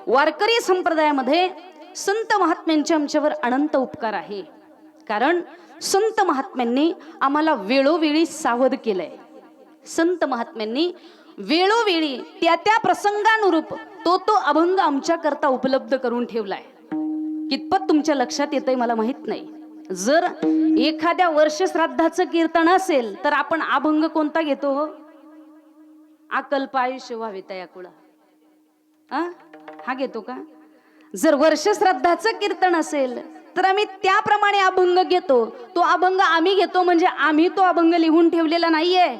वारकरी संप्रदायामध्ये संत महात्म्यांचे आमच्यावर अनंत उपकार आहे. कारण संत महात्म्यांनी आम्हाला वेळोवेळी सावध केलंय. संत महात्म्यांनी वेळोवेळी त्या त्या प्रसंगानुरूप तो अभंग आमच्या करता उपलब्ध करून ठेवलाय. कितपत तुमच्या लक्षात येतंय मला माहित नाही. जर एखाद्या वर्ष श्राद्धाचं कीर्तन असेल तर आपण अभंग कोणता घेतो हो? अकल्प आयुष्य व्हावे तया कुळा, हा घेतो का? जर वर्ष श्राद्धाचं कीर्तन असेल तर आम्ही त्याप्रमाणे अभंग घेतो. तो अभंग आम्ही घेतो म्हणजे आम्ही तो अभंग लिहून ठेवलेला नाहीये.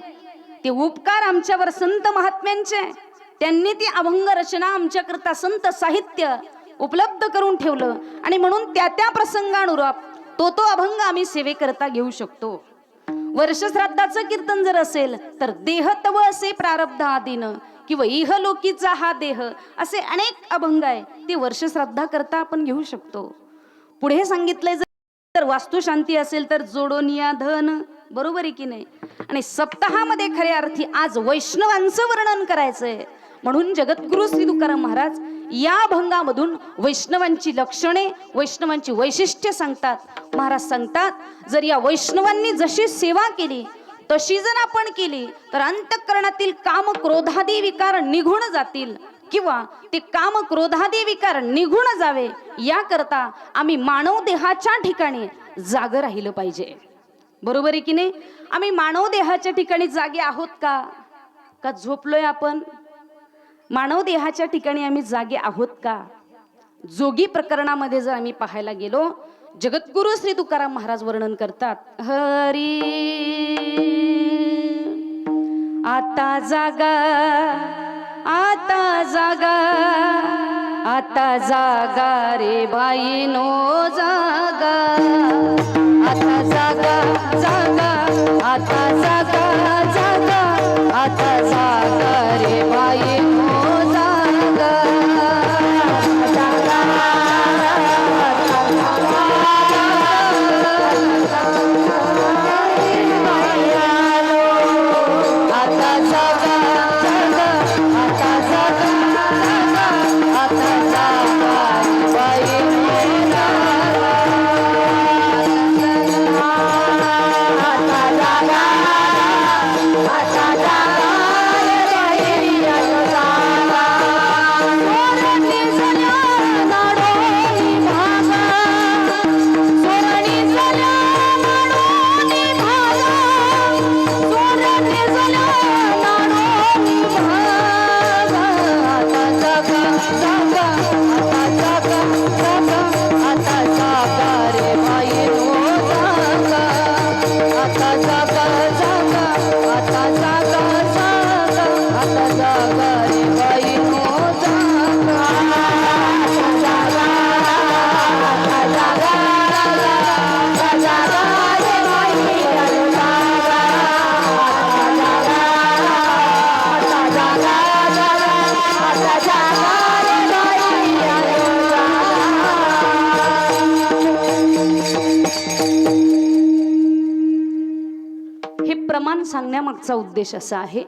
ते उपकार आमच्यावर संत महात्म्यांचे, त्यांनी ती अभंग रचना आमच्याकरता संत साहित्य उपलब्ध करून ठेवलं आणि म्हणून त्या त्या प्रसंगानुरूप तो अभंग आम्ही सेवेकरता घेऊ शकतो. वर्ष श्राद्धाचं कीर्तन जर असेल तर देह तव असे प्रारब्ध आदीन किंवा इहलोकीचा हा देह, असे अनेक अभंग आहे, ते वर्ष श्राद्धा करता आपण घेऊ शकतो. पुढे सांगितलंय जर वास्तुशांती असेल तर जोडोनिया धन, बरोबर आहे की नाही? आणि सप्ताहामध्ये खऱ्या अर्थी आज वैष्णवांचं वर्णन करायचंय म्हणून जगद्गुरु श्री तुकाराम महाराज या अभंगामधून वैष्णवांची लक्षणे, वैष्णवांची वैशिष्ट्य सांगतात. महाराज सांगतात जर या वैष्णवांनी जशी सेवा केली तशी जर आपण केली तर अंतःकरणातील काम क्रोधादी विकार निघून जातील किंवा ते काम क्रोधादी विकार निघून जावे याकरता आम्ही मानव देहाच्या ठिकाणी जाग राहिलं पाहिजे. बरोबर आहे की नाही? आम्ही मानव देहाच्या ठिकाणी जागे आहोत का झोपलोय आपण? मानव देहाच्या ठिकाणी आम्ही जागे आहोत का? जोगी प्रकरणामध्ये जर आम्ही पाहायला गेलो, जगद्गुरु श्री तुकाराम महाराज वर्णन करतात, हरी आता जागा, आता जागा, आता जागा रे बाईनो जागा, आता जागा जागा, आता जागा जागा, आता जागा रे बाईनो जागा, जागा प्रमाण सांगण्यामागचा उद्देश असा आहे,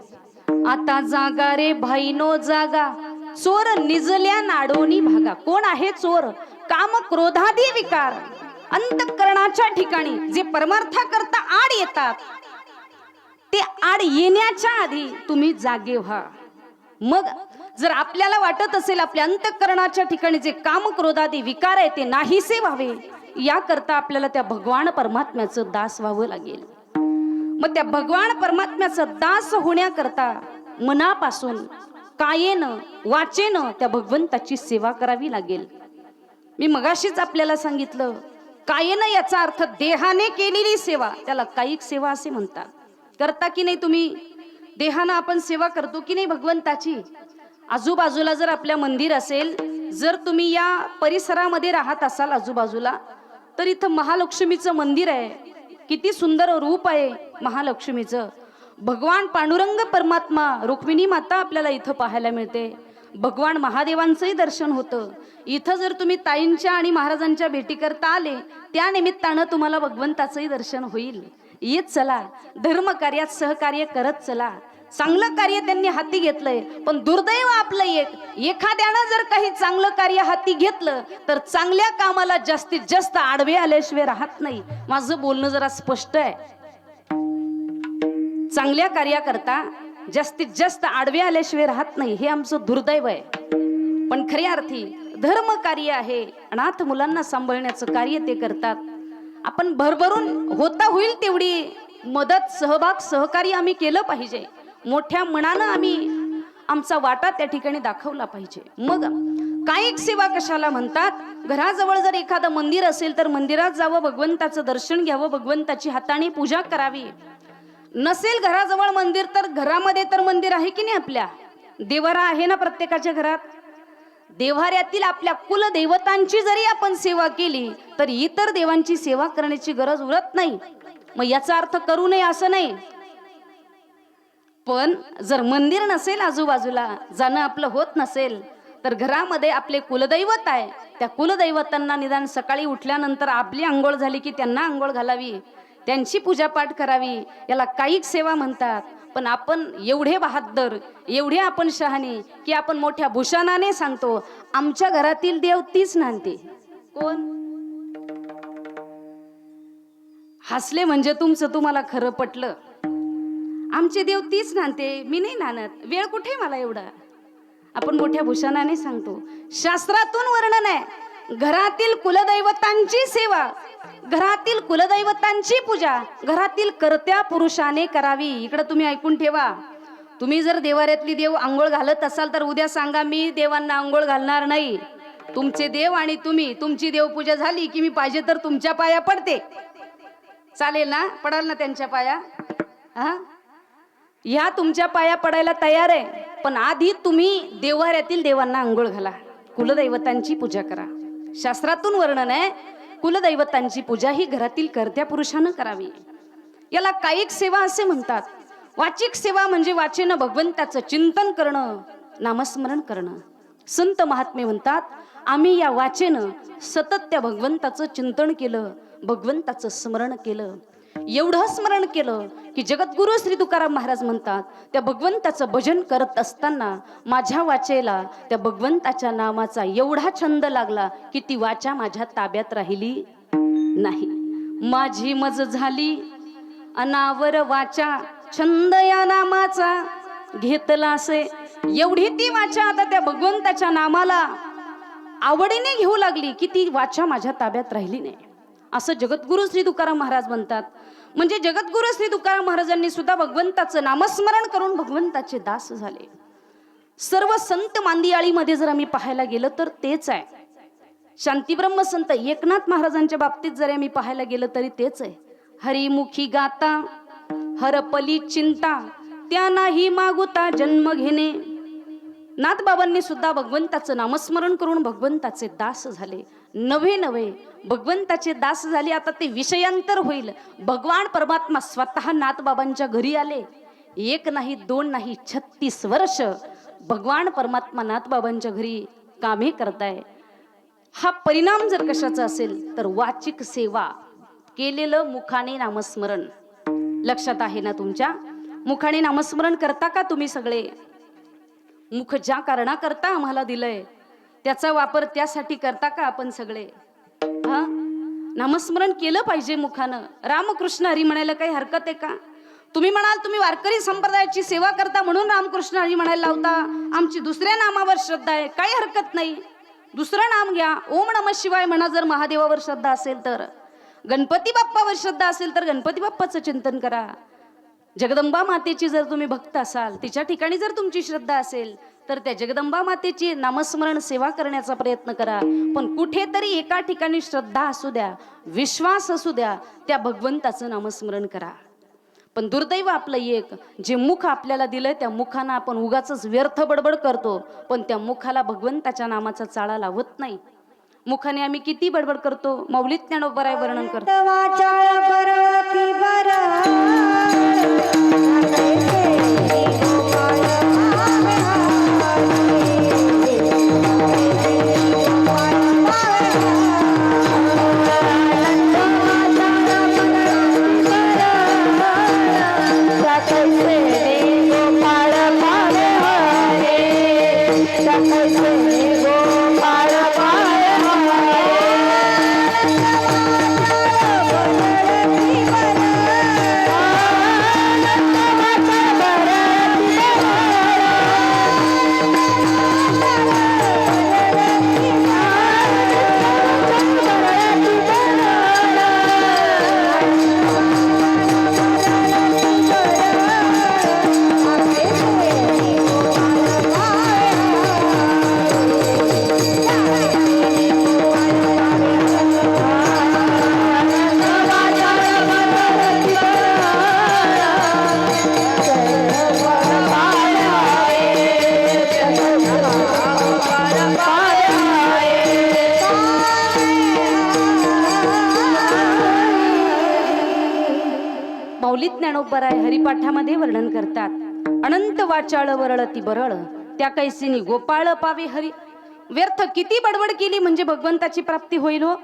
आता जागा रे भाईनो जागा, चोर निजल्या नाडोनी भागा. कोण आहे चोर? काम क्रोधादी विकार अंतःकरणाच्या ठिकाणी जे परमार्था करता आड येतात, ते आड येण्याच्या आधी तुम्ही जागे व्हा. मग जर आपल्याला वाटत असेल आपल्या अंतःकरणाच्या ठिकाणी जे काम क्रोधादी विकार आहे ते नाहीसे व्हावे, याकरता आपल्याला त्या भगवान परमात्म्याचं दास व्हावं लागेल. मग त्या भगवान परमात्म्याचं दास होण्याकरता मनापासून कायेनं वाचेनं त्या भगवंताची सेवा करावी लागेल. मी मगाशीच आपल्याला सांगितलं, कायेनं याचा अर्थ देहाने केलेली सेवा, त्याला कायिक सेवा असे म्हणतात. करता की नाही तुम्ही? देहानं आपण सेवा करतो की नाही भगवंताची. आजूबाजूला जर आपल्या मंदिर असेल, जर तुम्ही या परिसरामध्ये राहत असाल आजूबाजूला, तर इथं महालक्ष्मीचं मंदिर आहे. किती सुंदर रूप आहे महालक्ष्मीचं. भगवान पांडुरंग परमात्मा रुक्मिणी माता आपल्याला इथं पाहायला मिळते. भगवान महादेवांचंही दर्शन होतं इथं. जर तुम्ही ताईंच्या आणि महाराजांच्या भेटी करता आले, त्या निमित्तानं तुम्हाला भगवंताचंही दर्शन होईल. येत चला, धर्म कार्यात सहकार्य करत चला. चांगलं कार्य त्यांनी हाती घेतलंय, पण दुर्दैव आपलं एखाद्यानं जर काही चांगलं कार्य हाती घेतलं तर चांगल्या कामाला जास्तीत जास्त आडवे आल्याशिवाय राहत नाही. माझं बोलणं जरा स्पष्ट आहे. चांगल्या कार्याकरता जास्तीत जास्त आडवे आल्याशिवाय राहत नाही, हे आमचं दुर्दैव आहे. पण खऱ्या अर्थी धर्म कार्य आहे. अनाथ मुलांना सांभाळण्याचं कार्य ते करतात. आपण भरभरून होता होईल तेवढी मदत, सहभाग, सहकार्य आम्ही केलं पाहिजे. मोठ्या मनानं आम्ही आमचा वाटा त्या ठिकाणी दाखवला पाहिजे. मग कायिक सेवा कशाला म्हणतात? घराजवळ जर एखादं मंदिर असेल तर मंदिरात जावं, भगवंताचं दर्शन घ्यावं, भगवंताची हाताने पूजा करावी. नसेल घराजवळ मंदिर तर घरामध्ये तर मंदिर आहे की नाही? आपल्या देवारा आहे ना प्रत्येकाच्या घरात. देव्हाऱ्यातील आपल्या कुलदेवतांची जरी आपण सेवा केली तर इतर देवांची सेवा करण्याची गरज उरत नाही. मग याचा अर्थ करू नये असं नाही. पण जर मंदिर नसेल, आजूबाजूला जाणं आपलं होत नसेल, तर घरामध्ये आपले कुलदैवत आहे, त्या कुलदैवतांना निदान सकाळी उठल्यानंतर आपली आंघोळ झाली की त्यांना आंघोळ घालावी, त्यांची पूजापाठ करावी. याला कायिक सेवा म्हणतात. पण आपण एवढे बहादर, एवढे आपण शहाणे की आपण मोठ्या भूषणाने सांगतो आमच्या घरातील देव तीच नांदते. कोण? हसले म्हणजे तुमचं तुम्हाला खरं पटलं. आमचे देव तीच नांदते, मी नाही नांदत. वेळ कुठे मला एवढा? आपण मोठ्या भूषणाने सांगतो. शास्त्रातून वर्णन आहे, घरातील कुलदैवतांची सेवा, घरातील कुलदैवतांची पूजा घरातील कर्त्या पुरुषाने करावी. इकडे तुम्ही ऐकून ठेवा. तुम्ही जर देवाऱ्यातली देव आंघोळ घालत असाल तर उद्या सांगा मी देवांना आंघोळ घालणार नाही. तुमचे देव आणि तुम्ही, तुमची देवपूजा झाली की मी पाहिजे तर तुमच्या पाया पडते. चालेल ना? पडाल ना त्यांच्या पाया? हा, ह्या तुमच्या पाया पडायला तयार आहे. पण आधी तुम्ही देवाऱ्यातील देवांना आंघोळ घाला, कुलदैवतांची पूजा करा. शास्त्रातून वर्णन आहे, कुलदैवतांची पूजा ही घरातील कर्त्या पुरुषानं करावी. याला कायिक सेवा असे म्हणतात. वाचिक सेवा म्हणजे वाचेनं भगवंताचं चिंतन करणं, नामस्मरण करणं. संत महात्मे म्हणतात आम्ही या वाचेनं सतत त्या भगवंताचं चिंतन केलं, भगवंताचं स्मरण केलं. एवढं स्मरण केलं की जगद्गुरु श्री तुकाराम महाराज म्हणतात त्या भगवंताचं भजन करत असताना माझ्या वाचेला त्या भगवंताच्या नामाचा एवढा छंद लागला की ती वाचा माझ्या ताब्यात राहिली नाही. माझी मज झाली अनावर वाचा, छंद या नामाचा घेतला असे. एवढी ती वाचा आता त्या भगवंताच्या नामाला आवडीने घेऊ लागली की ती वाचा माझ्या ताब्यात राहिली नाही, असं जगद्गुरु श्री तुकाराम महाराज म्हणतात. म्हणजे जगद्गुरु श्री तुकाराम महाराजांनी सुद्धा भगवंताचं नामस्मरण करून भगवंताचे दास झाले. सर्व संत मांदियाळीमध्ये जर आम्ही पाहायला गेलं तर तेच आहे. शांतीब्रह्म संत एकनाथ महाराजांच्या बाबतीत जर आम्ही पाहायला गेलं तरी तेच आहे. हरिमुखी गाता हरपली चिंता, त्या नाही मागुता जन्म घेणे. नाथबाबांनी सुद्धा भगवंताचं नामस्मरण करून भगवंताचे दास झाले. नवे नवे भगवंताचे दास झाले. आता ते विषयांतर होईल. भगवान परमात्मा स्वतः नाथबाबांच्या घरी आले. एक नाही, दोन नाही, 36 वर्ष भगवान परमात्मा नाथबाबांच्या घरी कामे करताय. हा परिणाम जर कशाचा असेल तर वाचिक सेवा, केलेलं मुखाने नामस्मरण. लक्षात आहे ना तुमच्या? मुखाने नामस्मरण करता का तुम्ही सगळे? मुख ज्या कारणाकरता आम्हाला दिलंय त्याचा वापर त्यासाठी करता का आपण सगळे? हा, नामस्मरण केलं पाहिजे मुखानं. रामकृष्ण हरी म्हणायला काही हरकत आहे का? तुम्ही म्हणाल तुम्ही वारकरी संप्रदायाची सेवा करता म्हणून रामकृष्ण हरी म्हणायला लावता, आमची दुसऱ्या नामावर श्रद्धा आहे, काही हरकत नाही. दुसरं नाम घ्या, ओम नमः शिवाय म्हणा. जर महादेवावर श्रद्धा असेल तर, गणपती बाप्पावर श्रद्धा असेल तर गणपती बाप्पाचं चिंतन करा. जगदंबा मातेची जर तुम्ही भक्त असाल, तिच्या ठिकाणी जर तुमची श्रद्धा असेल तर त्या जगदंबा मातेची नामस्मरण सेवा करण्याचा प्रयत्न करा. पण कुठेतरी एका ठिकाणी श्रद्धा असू द्या, विश्वास असू द्या, त्या भगवंताचं नामस्मरण करा. पण दुर्दैव आपलं एक, जे मुख आपल्याला दिलंय त्या मुखानं आपण उगाच व्यर्थ बडबड करतो, पण त्या मुखाला भगवंताच्या नामाचा चाळा लावत नाही. मुखाने आम्ही किती बडबड करतो. माऊलीत ज्ञानोबराय वर्णन करतो. वाचाळ परती माऊलीत ज्ञानोबराय हरिपाठामध्ये वर्णन करतात. अनंत वाचाळ वरळती बरळ, त्या कैसिनी गोपाळ पावे हरी. व्यर्थ किती बडबड केली म्हणजे भगवंताची प्राप्ती होईल हो.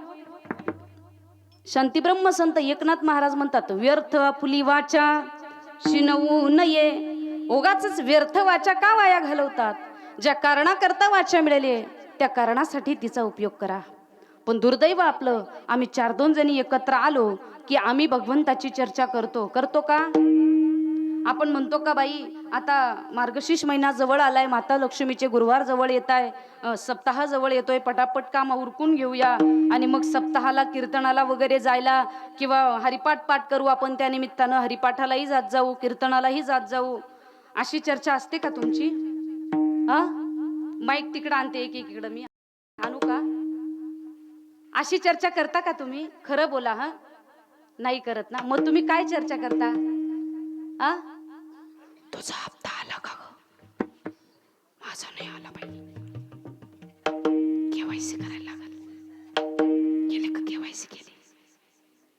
शांतीब्रह्म संत एकनाथ महाराज म्हणतात, व्यर्थ फुली वाचा शिनवू नये. ओगाच व्यर्थ वाचा का वाया घालवतात? ज्या कारणाकरता वाचा मिळाली त्या कारणासाठी तिचा उपयोग करा. पण दुर्दैव आपलं, आम्ही 4-2 जणी एकत्र आलो की आम्ही भगवंताची चर्चा करतो का? आपण म्हणतो का बाई आता मार्गशीर्ष महिना जवळ आलाय, माता लक्ष्मीचे गुरुवार जवळ येत आहे, सप्ताह जवळ येतोय, पटापट काम उरकून घेऊया आणि मग सप्ताहाला कीर्तनाला वगैरे जायला किंवा हरिपाठ पाठ करू आपण, त्या निमित्तानं हरिपाठालाही जात जाऊ, कीर्तनालाही जात जाऊ. अशी चर्चा असते का तुमची? माईक तिकडं आणते एकीकडं, मी आणू का? अशी चर्चा करता का तुम्ही? खरं बोला. नाही करत ना. मग तुम्ही काय चर्चा करता? तुझा हप्ता आला का ग? माझा नाही आला पाहिजे, केवायसी करायला लागल. केले का केवायसी?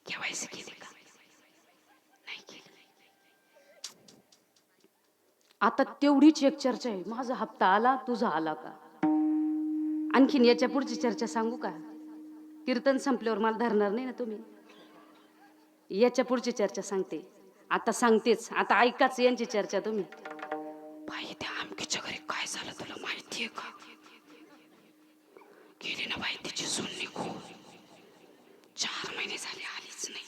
केवायसी केली का? नाही केली. आता तेवढीच एक चर्चा आहे, माझा हप्ता आला, तुझा आला का? आणखीन याच्या पुढची चर्चा सांगू का? कीर्तन संपल्यावर मला धरणार नाही ना तुम्ही. याच्या पुढची चर्चा सांगते, आता सांगतेच, आता ऐकाच यांची चर्चा तुम्ही. बाई त्या आमकीच्या घरी काय झालं तुला माहितीये का? गेली ना बाई तिची सून निघून, 4 महिने झाले आलीच नाही.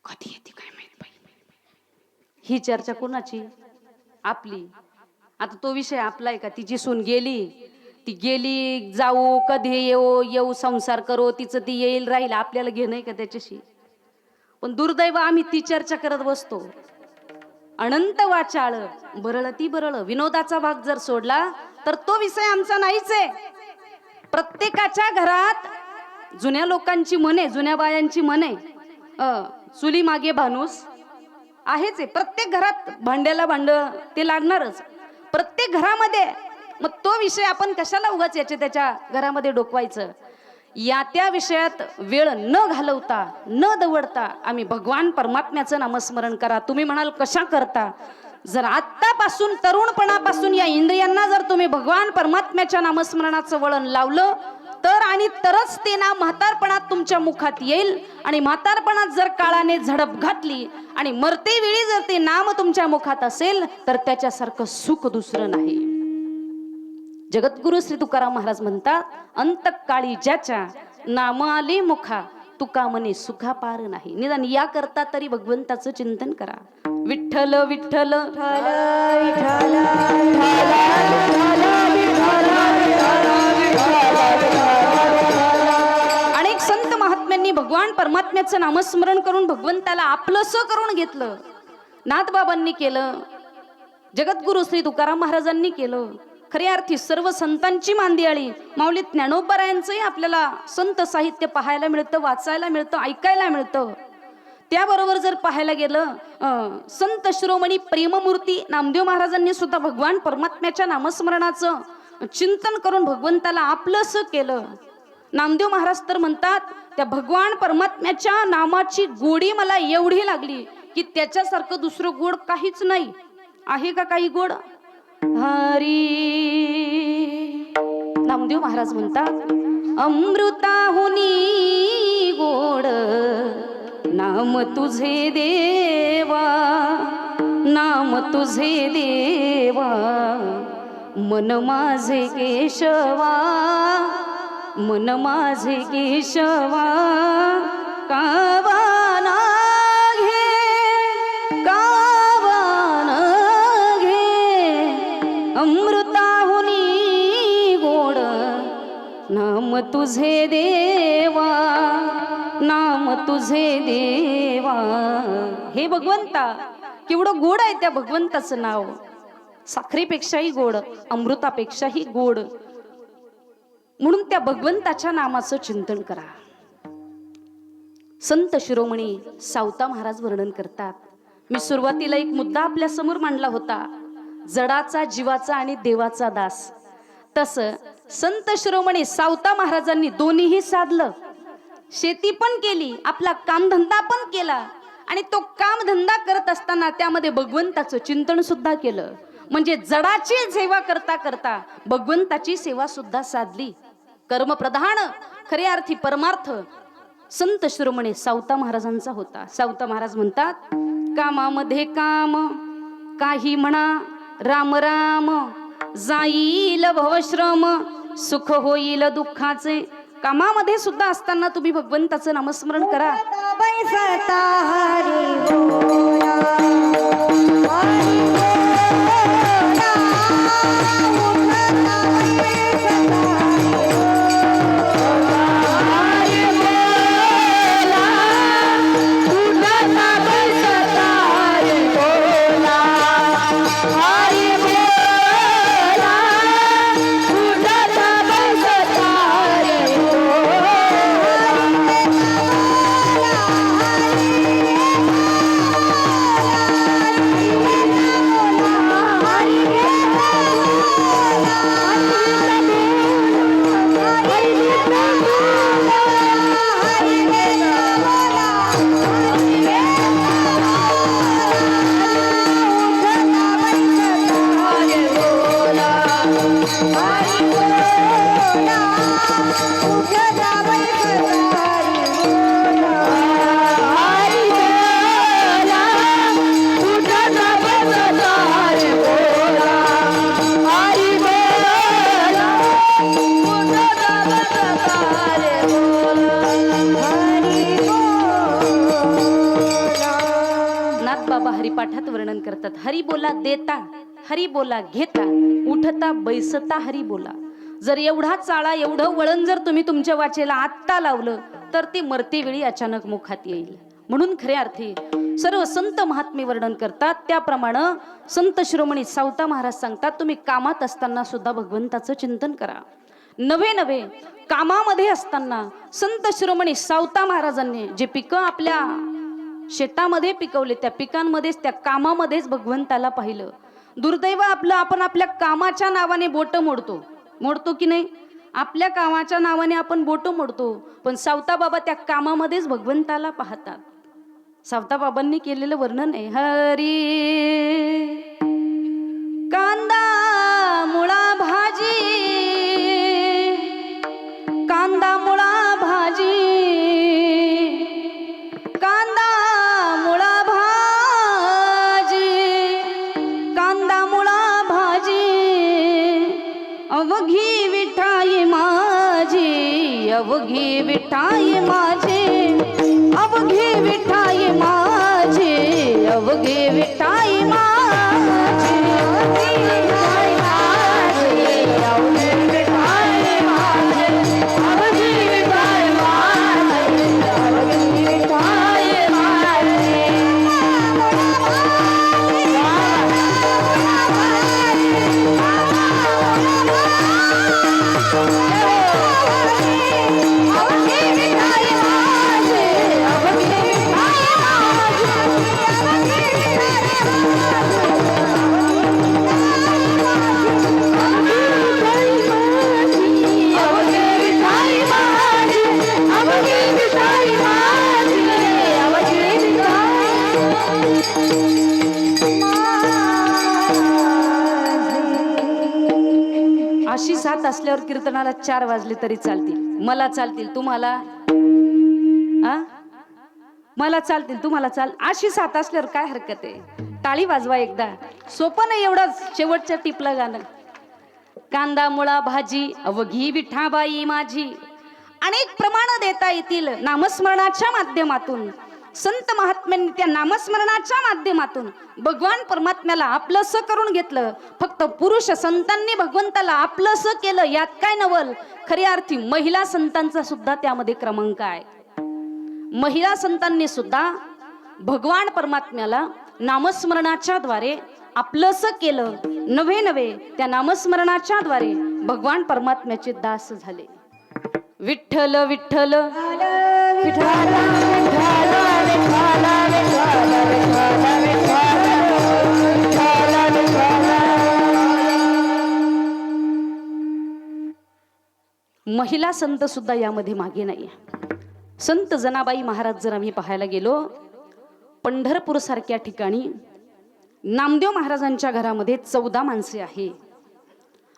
कधी येते काय माहित बाई. ही चर्चा कोणाची? आपली. आता तो विषय आपला आहे का? तिची सून गेली, ती गेली, जाऊ, कधी येऊ संसार करो, तिचं ती येईल राहील, आपल्याला घेणं आहे का त्याच्याशी? पण दुर्दैव आम्ही ती चर्चा करत बसतो. अनंत वाचाळ बरळती बरळ, विनोदाचा भाग जर सोडला तर तो विषय आमचा नाहीच आहे. प्रत्येकाच्या घरात जुन्या लोकांची म्हणे, जुन्या बायांची म्हणे, चुली मागे भानूस आहेच आहे. प्रत्येक घरात भांड्याला भांड ते लागणारच, प्रत्येक घरामध्ये. मग तो विषय आपण कशाला उगाच याच्या त्याच्या घरामध्ये डोकवायचं? या त्या विषयात वेळ न घालवता, न दवडता आम्ही भगवान परमात्म्याचं नामस्मरण करा. तुम्ही म्हणाल कशा करता? जर आत्तापासून, तरुणपणापासून या इंद्रियांना जर तुम्ही भगवान परमात्म्याच्या नामस्मरणाचं वळण लावलं तर आणि तरच ते नाम म्हातारपणात तुमच्या मुखात येईल. आणि म्हातारपणात जर काळाने झडप घातली आणि मरते वेळी जर ते नाम तुमच्या मुखात असेल तर त्याच्यासारखं सुख दुसरं नाही. जगद्गुरु श्री तुकाराम महाराज म्हणतात, अंतकाळी ज्याच्या नाम आले मुखा, तुका म्हणे सुखा पार नाही. निदान या करता तरी भगवंताचं चिंतन करा. विठ्ठल विठ्ठल अनेक संत महात्म्यांनी भगवान परमात्म्याचं नामस्मरण करून भगवंताला आपलंसं करून घेतलं. नाथबाबांनी केलं, जगद्गुरु श्री तुकाराम महाराजांनी केलं. खऱ्या अर्थी सर्व संतांची मांदियाळी माऊली ज्ञानोबरायांचंही आपल्याला संत साहित्य पाहायला मिळतं, वाचायला मिळतं, ऐकायला मिळतं. त्याबरोबर जर पाहायला गेलं संत शिरोमणी प्रेममूर्ती नामदेव महाराजांनी सुद्धा भगवान परमात्म्याच्या नामस्मरणाचं चिंतन करून भगवंताला आपलंसं केलं. नामदेव महाराज तर म्हणतात त्या भगवान परमात्म्याच्या नामाची गोडी मला एवढी लागली की त्याच्यासारखं दुसरं गोड काहीच नाही. आहे का काही गोड? हरी नामदेव महाराज म्हणतात अमृताहुनी गोड नाम तुझे देवा, नाम तुझे देवा, मन माझे केशवा, मन माझे केशवा, कावाना घे, कावाना घे, अमृताहुनी गोड नाम तुझे देवा, नाम तुझे देवा. हे भगवंता केवढं गोड आहे त्या भगवंताचं नाव. साखरेपेक्षाही गोड, अमृतापेक्षाही गोड. म्हणून त्या भगवंताच्या नामाचं चिंतन करा. संत शिरोमणी सावता महाराज वर्णन करतात. मी सुरुवातीला एक मुद्दा आपल्या समोर मांडला होता, जडाचा जीवाचा आणि देवाचा दास. तसं संत शिरोमणी सावता महाराजांनी दोन्हीही साधलं. शेती पण केली, आपला कामधंदा पण केला आणि तो कामधंदा करत असताना त्यामध्ये भगवंताचं चिंतन सुद्धा केलं. म्हणजे जडाची सेवा करता करता भगवंताची सेवा सुद्धा साधली. कर्मप्रधान खरे अर्थी परमार्थ संत शिरोमणी सावता महाराजांचा होता. सावता महाराज म्हणतात कामामध्ये काम काही म्हणा राम राम, जाईल भवश्रम सुख होईल दुःखाचे. कामामध्ये सुद्धा असताना तुम्ही भगवंताचं नामस्मरण करा. हरिपाठात वर्णन करतात. हरी बोला देता, हरी बोला घेता, उठता बैसता हरी बोला. जर एवढा चाळा एवढं वळण जर तुम्ही तुमच्या वाचेला आत्ता लावलं तर ते मरते वेळी अचानक मुखात येईल. म्हणून खऱ्या अर्थी सर्व संत महात्मे वर्णन करतात. त्याप्रमाणे संत शिरोमणी सावता महाराज सांगतात तुम्ही कामात असताना सुद्धा भगवंताचं चिंतन करा. नवे नवे कामामध्ये असताना संत शिरोमणी सावता महाराजांनी जे पिकं आपल्या शेतामध्ये पिकवले त्या पिकांमध्येच त्या कामामध्येच भगवंताला पाहिलं. दुर्दैव आपलं आपण आपल्या कामाच्या नावाने बोट मोडतो की नाही? आपल्या कामाच्या नावाने आपण बोट मोडतो, पण सावता बाबा त्या कामामध्येच भगवंताला पाहतात. सावता बाबांनी केलेलं वर्णन आहे. हरी कांदा मुळा भाजी, कांदा मुळा भाजी, कांदा मुळा भाजी, कांदा मुळा भाजी, अवघी विठाई माझी, अवघी विठाई माझी, अवघी विठाई माझी, अवघी विठाई माझी, अवघी विठाई माझी, अवघी विठाई माझी, अवघी विठाई माझी, अवघी विठाई माझी. अवघी विठाई माझी, अवघी विठाई माझी. अशी साथ असल्यावर कीर्तनाला 4 वाजले तरी चालतील, मला चालतील, तुम्हाला मला चालतील, तुम्हाला अशी साथ असल्यावर काय हरकत आहे? टाळी वाजवा एकदा. सोपं नाही एवढं शेवटच्या टिपला गाणं. कांदा मुळा भाजी अवघी विठाबाई माझी. अनेक प्रमाण देता येतील नामस्मरणाच्या माध्यमातून. संत महात्म्यांनी त्या नामस्मरणाच्या माध्यमातून भगवान परमात्म्याला आपलंसं करून घेतलं. फक्त पुरुष संतांनी भगवंताला आपलंसं केलं यात काय नवल. खऱ्या अर्थी महिला संतांचा सुद्धा त्यामध्ये क्रमांक आहे. महिला संतांनी सुद्धा भगवान परमात्म्याला नामस्मरणाच्या द्वारे आपलंसं केलं. नवे त्या नामस्मरणाच्या द्वारे भगवान परमात्म्याचे दास झाले. विठ्ठल विठ्ठल महिला संत सुद्धा यामध्ये मागे नाही. संत जनाबाई महाराज जर आम्ही पाहायला गेलो, पंढरपूर सारख्या ठिकाणी नामदेव महाराजांच्या घरामध्ये 14 माणसे आहे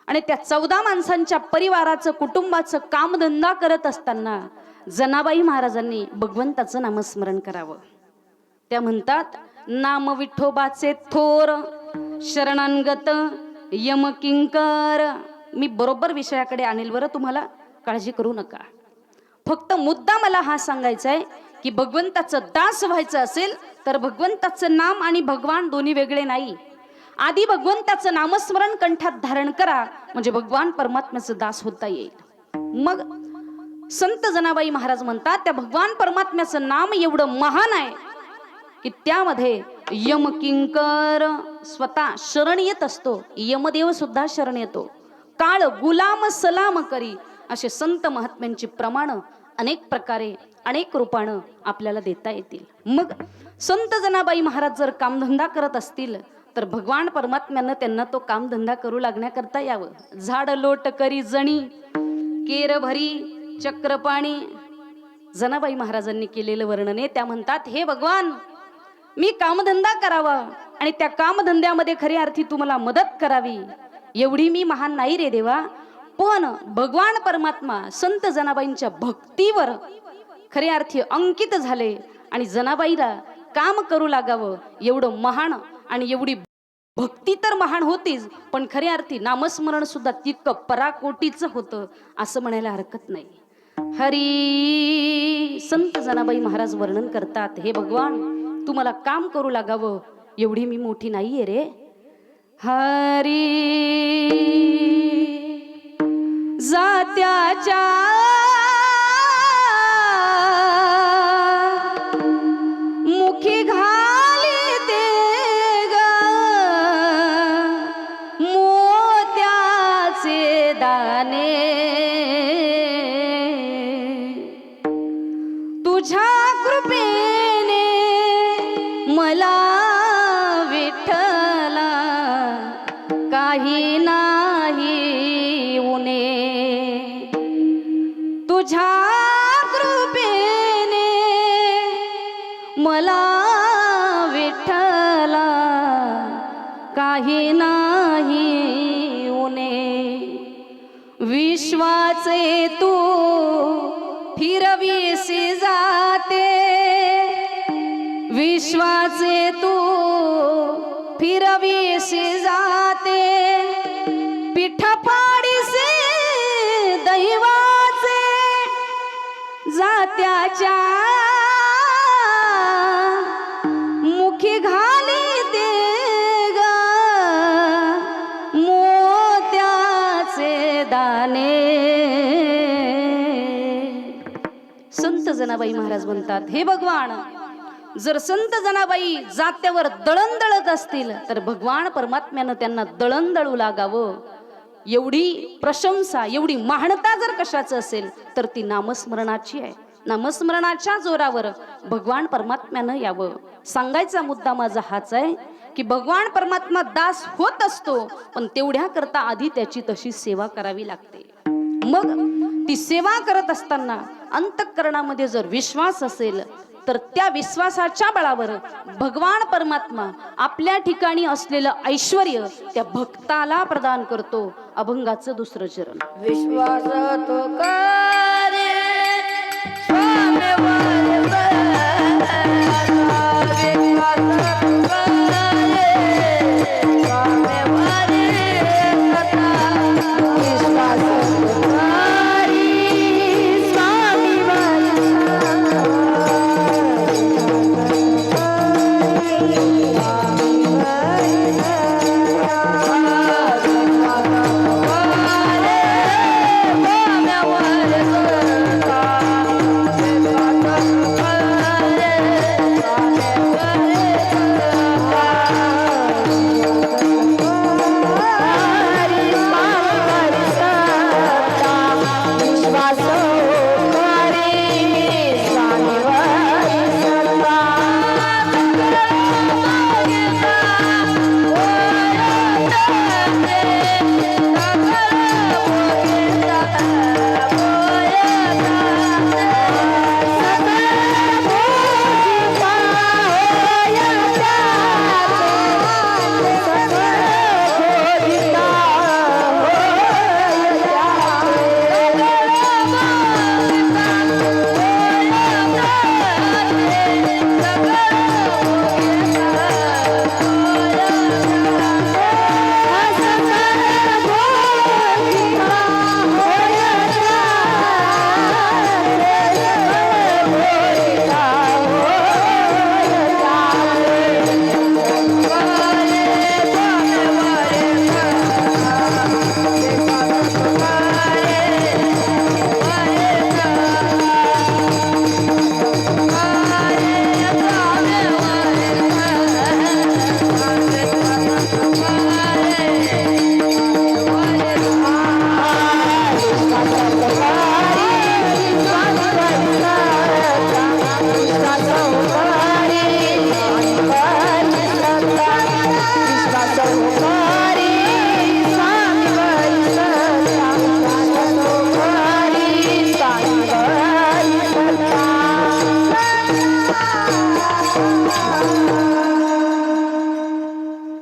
आणि त्या 14 माणसांच्या परिवाराचं कुटुंबाचं कामधंदा करत असताना जनाबाई महाराजांनी भगवंताचं नामस्मरण करावं. त्या म्हणतात, नाम विठोबाचे थोर शरणांगत यमकिंकर. मी बरोबर विषयाकडे आणेल बरं, तुम्हाला काळजी करू नका. फक्त मुद्दा मला हा सांगायचा आहे की भगवंताचं दास व्हायचं असेल तर भगवंताचं नाम आणि भगवान दोन्ही वेगळे नाही. आधी भगवंताचं नामस्मरण कंठात धारण करा म्हणजे भगवान परमात्म्याचं दास होता येईल. मग संत जनाबाई महाराज म्हणतात, त्या भगवान परमात्म्याचं नाम एवढं महान आहे की त्यामध्ये यमकिंकर स्वतः शरण येत असतो. यमदेव सुद्धा शरण येतो. काळ गुलाम सलाम करी असे संत महात्म्यांची प्रमाण अनेक प्रकारे अनेक रूपानं आपल्याला देता येतील. मग संत जनाबाई महाराज जर कामधंदा करत असतील तर भगवान परमात्म्यानं त्यांना तो कामधंदा करू लागण्याकरता यावं. झाड लोट करी जणी केर भरी चक्रपाणी. जनाबाई महाराजांनी केलेलं वर्णन आहे. त्या म्हणतात, हे भगवान, मी कामधंदा करावा आणि त्या कामधंद्यामध्ये खऱ्या अर्थी तुम्हाला मदत करावी एवढी मी महान नाही रे देवा. पण भगवान परमात्मा संत जनाबाईंच्या भक्तीवर खऱ्या अर्थी अंकित झाले आणि जनाबाईला काम करू लागावं एवढं महान आणि एवढी भक्ती तर महान होतीच, पण खऱ्या अर्थी नामस्मरण सुद्धा तितकं पराकोटीचं होतं असं म्हणायला हरकत नाही. हरी संत जनाबाई महाराज वर्णन करतात, हे भगवान, तुम्हाला काम करू लागावं एवढी मी मोठी नाहीये रे. हरी जात्याच्या मुखी घाली ते ग मोत्याचे दाणे. तुझ्या कृपेने मला विठ्ठला काही नाही उणे. तुझ्या कृपेने मला विठ्ठला काही नाही उणे. विश्वाचे तू फिरवीसी जाते, विश्वाचे तू फिरवीसी जाते. पिठपाडीसे दैवाचे जात्याच्या मुखी घाली ते ग मोत्याचे दाणे. संत जनाबाई महाराज म्हणतात, हे भगवान, जर संत जनाबाई जात्यावर दळण असतील तर भगवान परमात्म्यानं त्यांना दळण दळू लागावं एवढी प्रशंसा एवढी महानता जर कशाचं असेल तर ती नामस्मरणाची आहे. नामस्मरणाच्या जोरावर भगवान परमात्म्यानं यावं. सांगायचा मुद्दा माझा हाच आहे की भगवान परमात्मा दास होत असतो, पण तेवढ्या करता आधी त्याची तशी सेवा करावी लागते. मग ती सेवा करत असताना अंतःकरणामध्ये जर विश्वास असेल तर त्या विश्वासाच्या बळावर भगवान परमात्मा आपल्या ठिकाणी असलेलं ऐश्वर्य त्या भक्ताला प्रदान करतो. अभंगाचं दुसरं चरण. विश्वास तो करे स्वामीवर बसा. विश्वास तो करे स्वामीवर बसा. विश्वास तो करे स्वामीवर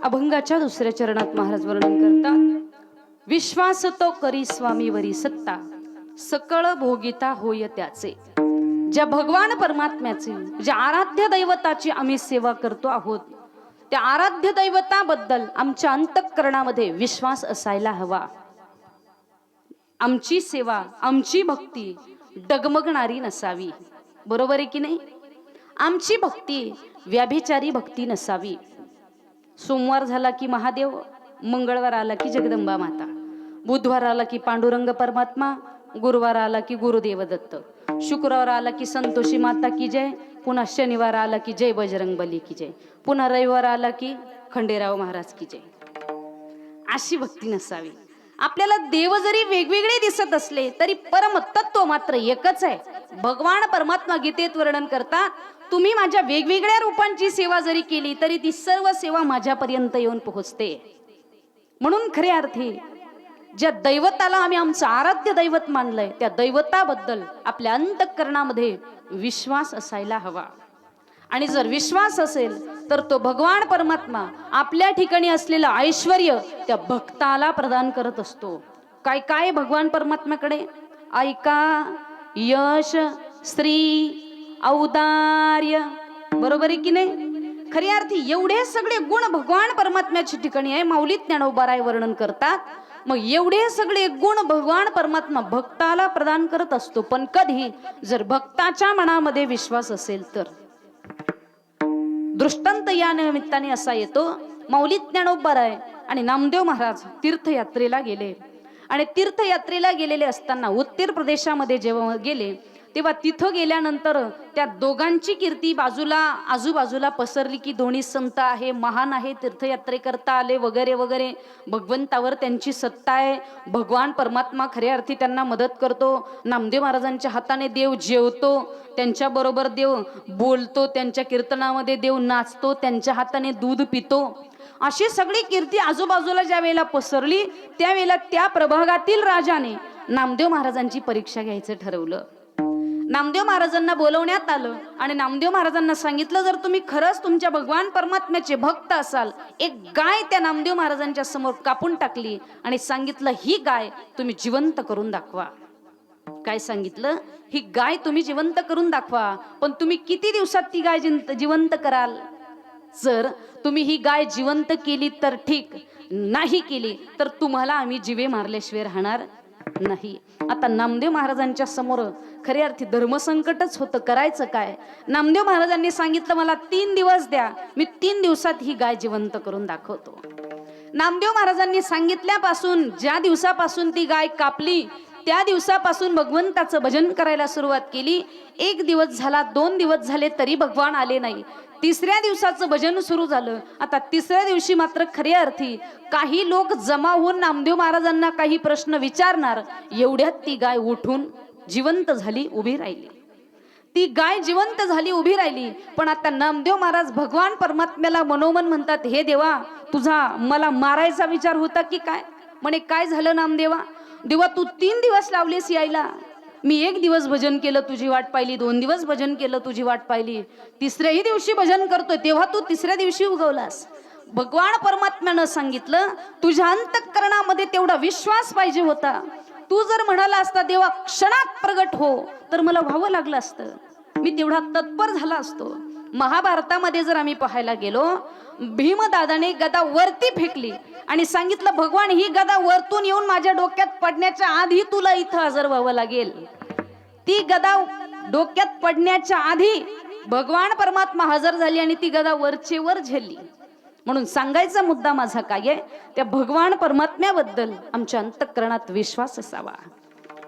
अभंगाच्या दुसऱ्या चरणात महाराज वर्णन करतात. विश्वास तो करी स्वामीवरी सत्ता, सकळ भोगिता होय त्याचे. ज्या भगवान परमात्म्याचे, ज्या आराध्य दैवताची आम्ही सेवा करतो आहोत, त्या आराध्य दैवताबद्दल आमच्या अंतःकरणामध्ये विश्वास असायला हवा. आमची सेवा, आमची भक्ती डगमगणारी नसावी. बरोबर आहे की नाही? आमची भक्ती व्याभिचारी भक्ती नसावी. सोमवार झाला की महादेव, मंगळवार आला की जगदंबा माता, बुधवार आला की पांडुरंग परमात्मा, गुरुवार आला की गुरुदेव दत्त, शुक्रवार आला की संतोषी माता की जय, पुन्हा शनिवार आला की जय बजरंग बली की जय, पुन्हा रविवार आला की खंडेराव महाराज की जय. अशी भक्ती नसावी. आपल्याला देव जरी वेगवेगळे दिसत असले तरी परमतत्व मात्र एकच आहे. भगवान परमात्मा गीतेत वर्णन करतात, तुम्ही माझ्या वेगवेगळ्या रूपांची सेवा जरी केली तरी ती सर्व सेवा माझ्यापर्यंत येऊन पोहोचते. म्हणून खऱ्या अर्थी ज्या दैवताला आम्ही आमचं आराध्य दैवत मानलंय त्या दैवताबद्दल आपल्या अंतःकरणामध्ये विश्वास असायला हवा. आणि जर विश्वास असेल तर तो भगवान परमात्मा आपल्या ठिकाणी असलेलं ऐश्वर्य त्या भक्ताला प्रदान करत असतो. काय काय भगवान परमात्म्याकडे? ऐका, यश, श्री, औदार्य. बरोबर आहे की नाही? खरी अर्थी एवढे सगळे गुण भगवान परमात्म्याच्या ठिकाणी आहे. माऊली ज्ञानोबाराय वर्णन करतात. मग एवढे सगळे गुण भगवान परमात्मा भक्ताला प्रदान करत असतो. पण कधी जर भक्ताच्या मनामध्ये विश्वास असेल तर. दृष्टांत या निमित्ताने असा येतो, माऊली ज्ञानोबाराय आणि नामदेव महाराज तीर्थयात्रेला गेले. आणि तीर्थयात्रेला गेलेले असताना उत्तर प्रदेशामध्ये जेव्हा गेले तेव्हा तिथं गेल्यानंतर त्या दोघांची कीर्ती आजूबाजूला पसरली की दोन्ही संत आहे, महान आहे, तीर्थयात्रे करता आले वगैरे वगैरे. भगवंतावर त्यांची सत्ता आहे. भगवान परमात्मा खऱ्या अर्थी त्यांना मदत करतो. नामदेव महाराजांच्या हाताने देव जेवतो, त्यांच्या बरोबर देव बोलतो, त्यांच्या कीर्तनामध्ये देव नाचतो, त्यांच्या हाताने दूध पितो. अशी सगळी कीर्ती आजूबाजूला ज्या वेळेला पसरली त्यावेळेला त्या प्रभागातील राजाने नामदेव महाराजांची परीक्षा घ्यायचं ठरवलं. नामदेव महाराजांना बोलवण्यात आलं आणि नामदेव महाराजांना सांगितलं, जर तुम्ही खरंच तुमच्या भगवान परमात्म्याचे भक्त असाल, एक गाय त्या नामदेव महाराजांच्या समोर कापून टाकली आणि सांगितलं, ही गाय तुम्ही जिवंत करून दाखवा. काय सांगितलं? ही गाय तुम्ही जिवंत करून दाखवा. पण तुम्ही किती दिवसात ती गाय जिवंत कराल? जर तुम्ही ही गाय जिवंत केली तर ठीक, नाही केली तर तुम्हाला आम्ही जीवे मारल्याशिवाय राहणार नाही. आता नामदेव महाराजांच्या समोर खऱ्या अर्थी धर्मसंकटच होतं. करायचं काय? नामदेव महाराजांनी सांगितलं, मला 3 दिवस द्या, मी 3 दिवसात ही गाय जिवंत करून दाखवतो. नामदेव महाराजांनी सांगितल्यापासून, ज्या दिवसापासून ती गाय कापली त्या दिवसापासून भगवंताचं भजन करायला सुरुवात केली. 1 दिवस झाला, 2 दिवस झाले तरी भगवान आले नाही. 3ऱ्या दिवसाचं भजन सुरू झालं. आता 3ऱ्या दिवशी मात्र खऱ्या अर्थी काही लोक जमा होऊन नामदेव महाराजांना काही प्रश्न विचारणार, एवढ्यात ती गाय उठून जिवंत झाली, उभी राहिली. ती गाय जिवंत झाली, उभी राहिली. पण आता नामदेव महाराज भगवान परमात्म्याला मनोमन म्हणतात, हे देवा, तुझा मला मारायचा विचार होता की काय? म्हणे, काय झालं नामदेवा? देवा, तू 3 दिवस लावलेस यायला. मी 1 दिवस भजन केलं, तुझी वाट पाहिली. 2 दिवस भजन केलं, तुझी वाट पाहिली. 3ऱ्याही दिवशी भजन करतोय, तेव्हा तू 3ऱ्या दिवशी उगवलास. भगवान परमात्म्यानं सांगितलं, तुझ्या अंतःकरणामध्ये तेवढा विश्वास पाहिजे होता. तू जर म्हणाला असता, देवा क्षणात प्रगट हो, तर मला व्हावं लागलं असतं. मी तेवढा तत्पर झाला असतो. महाभारतामध्ये जर आम्ही पाहायला गेलो, भीमदादाने गदा वरती फेकली आणि सांगितलं, भगवान, ही गदा वरतून येऊन माझ्या डोक्यात पडण्याच्या आधी तुला इथं हजर व्हावं लागेल. ती गदा डोक्यात पडण्याच्या आधी भगवान परमात्मा हजर झाली आणि ती गदा वरचे वर झेलली. म्हणून सांगायचा मुद्दा माझा काय आहे, त्या भगवान परमात्म्याबद्दल आमच्या अंतःकरणात विश्वास असावा.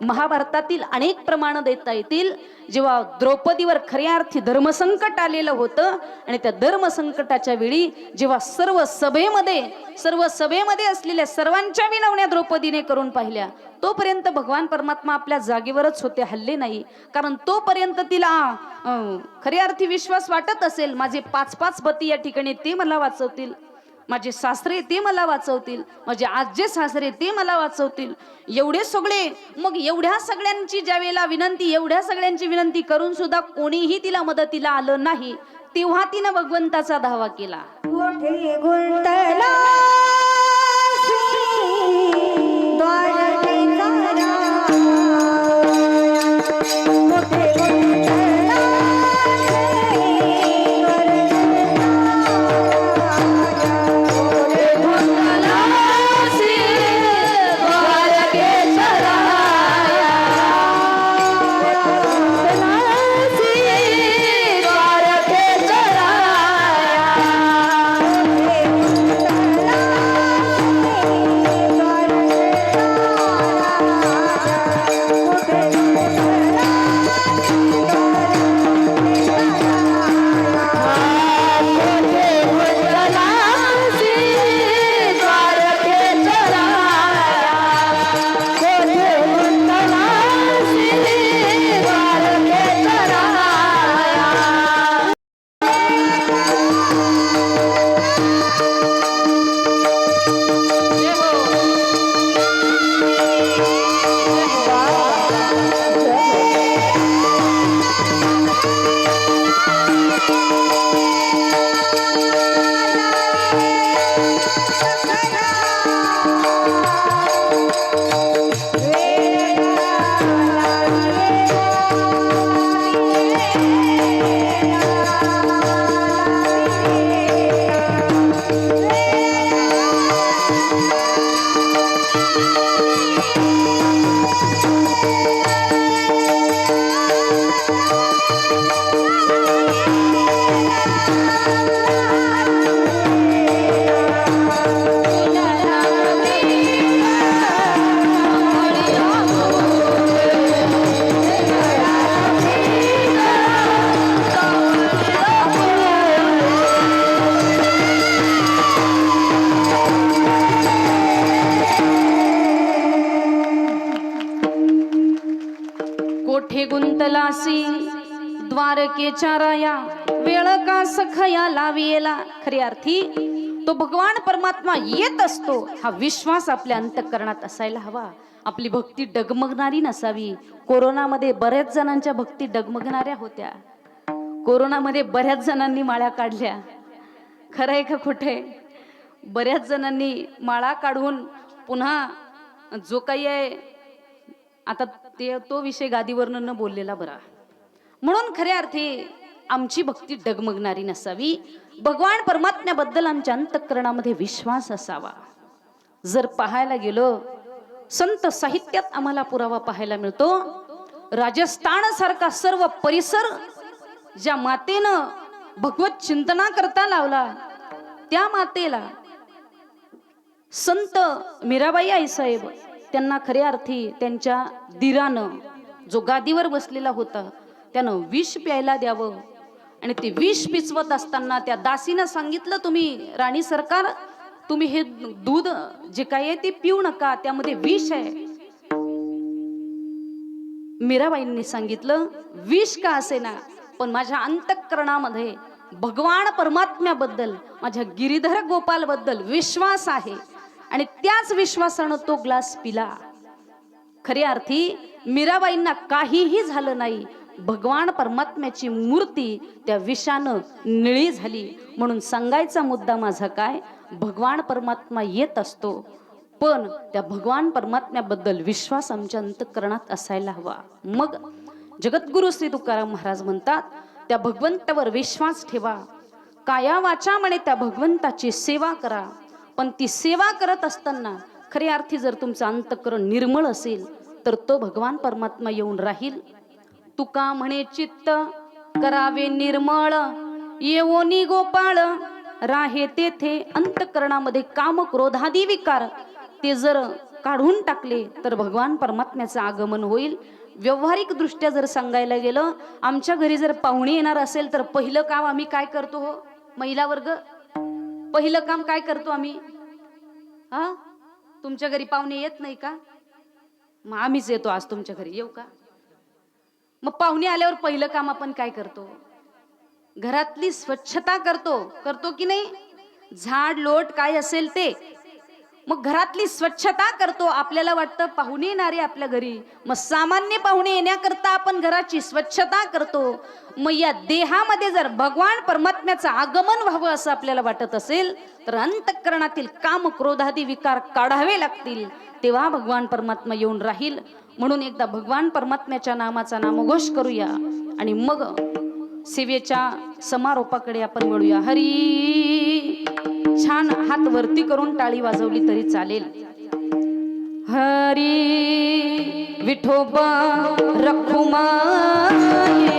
महाभारतातील अनेक प्रमाण देता येतील. जेव्हा द्रौपदीवर खऱ्या अर्थी धर्मसंकट आलेलं होतं आणि त्या धर्मसंकटाच्या वेळी जेव्हा सर्व सभेमध्ये असलेल्या सर्वांच्या विनवण्या द्रौपदीने करून पाहिल्या, तोपर्यंत भगवान परमात्मा आपल्या जागेवरच होते, हल्ले नाही. कारण तोपर्यंत तिला खऱ्या अर्थी विश्वास वाटत असेल, माझे 5-5 पती या ठिकाणी, ते मला वाचवतील. माझे सासरे ते मला वाचवतील, माझे आजे सासरे ते मला वाचवतील. एवढे सगळे, मग एवढ्या सगळ्यांची ज्यावेळेला विनंती, एवढ्या सगळ्यांची विनंती करून सुद्धा कोणीही तिला मदतीला आलं नाही, तेव्हा तिनं भगवंताचा धावा केला. कोठे गुंतला गुंतलासी द्वारकेच्या राया, वेळ का सखया लाविला. खरी अर्थी तो भगवान परमात्मा येत असतो हा विश्वास आपल्या अंतःकरणात असायला हवा. आपली भक्ती डगमगणारी नसावी. कोरोनामध्ये बऱ्याच जणांच्या भक्ती डगमगणाऱ्या होत्या. कोरोनामध्ये बऱ्याच जणांनी माळा काढल्या. खरं आहे का खोटं? बऱ्याच जणांनी माळा काढून पुन्हा जो काही आहे आता तो विषय गादीवरनं न बोललेला बरा. म्हणून खऱ्या अर्थी आमची भक्ती डगमगणारी नसावी. भगवान परमात्म्याबद्दल आमच्या अंतःकरणामध्ये विश्वास असावा. जर पाहायला गेलो संत साहित्यात आम्हाला पुरावा पाहायला मिळतो. राजस्थान सारखा सर्व परिसर ज्या मातेनं भगवत चिंतना करता लावला त्या मातेला संत मीराबाई आई साहेब त्यांना खऱ्या अर्थी त्यांच्या दिरानं जो गादीवर बसलेला होता त्यानं विष प्यायला द्यावं. आणि ते विष पिचवत असताना त्या दासीनं सांगितलं, तुम्ही राणी सरकार तुम्ही हे दूध जे काय आहे ते पिऊ नका, त्यामध्ये विष आहे. मीराबाईंनी सांगितलं, विष का असेना पण माझ्या अंतःकरणामध्ये भगवान परमात्म्याबद्दल माझ्या गिरीधर गोपाल बद्दल विश्वास आहे. आणि त्याच विश्वासानं तो ग्लास पिला. खऱ्या अर्थी मीराबाईंना काहीही झालं नाही. भगवान परमात्म्याची मूर्ती त्या विषानं निळी झाली. म्हणून सांगायचा मुद्दा माझा काय, भगवान परमात्मा येत असतो पण त्या भगवान परमात्म्याबद्दल विश्वास आमच्या अंतःकरणात असायला हवा. मग जगद्गुरु श्री तुकाराम महाराज म्हणतात, त्या भगवंतावर विश्वास ठेवा, काया वाचा म्हणे त्या भगवंताची सेवा करा. पण ती सेवा करत असताना खऱ्या अर्थी जर तुमचं अंतःकरण निर्मळ असेल तर तो भगवान परमात्मा येऊन राहील. तुका म्हणे चित्त करावे निर्मळ, येवोनी गोपाळ राहे तेथे. अंतःकरणामध्ये काम क्रोधादी विकार ते जर काढून टाकले तर भगवान परमात्म्याचं आगमन होईल. व्यावहारिक दृष्ट्या जर सांगायला गेलं, आमच्या घरी जर पाहुणे येणार असेल तर पहिलं काम आम्ही काय करतो हो महिला वर्ग, पहिलं काम काय करतो आम्ही? हा, तुमच्या घरी पाहुणे येत नाही का? मग आम्हीच येतो आज तुमच्या घरी, येऊ का? मग पाहुणे आल्यावर पहिलं काम आपण काय करतो? घरातली स्वच्छता करतो की नाही? झाड लोट काय असेल ते, मग घरातली स्वच्छता करतो. आपल्याला वाटतं पाहुणे येणारे आपल्या घरी, मग सामान्य पाहुणे येण्याकरता आपण घराची स्वच्छता करतो. मग या देहामध्ये जर भगवान परमात्म्याचं आगमन व्हावं असं आपल्याला वाटत असेल तर अंतःकरणातील काम क्रोधादी विकार काढावे लागतील, तेव्हा भगवान परमात्मा येऊन राहील. म्हणून एकदा भगवान परमात्म्याच्या नामाचा नामघोष करूया आणि मग सेवेच्या समारोपाकडे आपण वळूया. हरी, छान हात वरती करून टाळी वाजवली तरी चालेल. हरी विठोबा रखुमाई,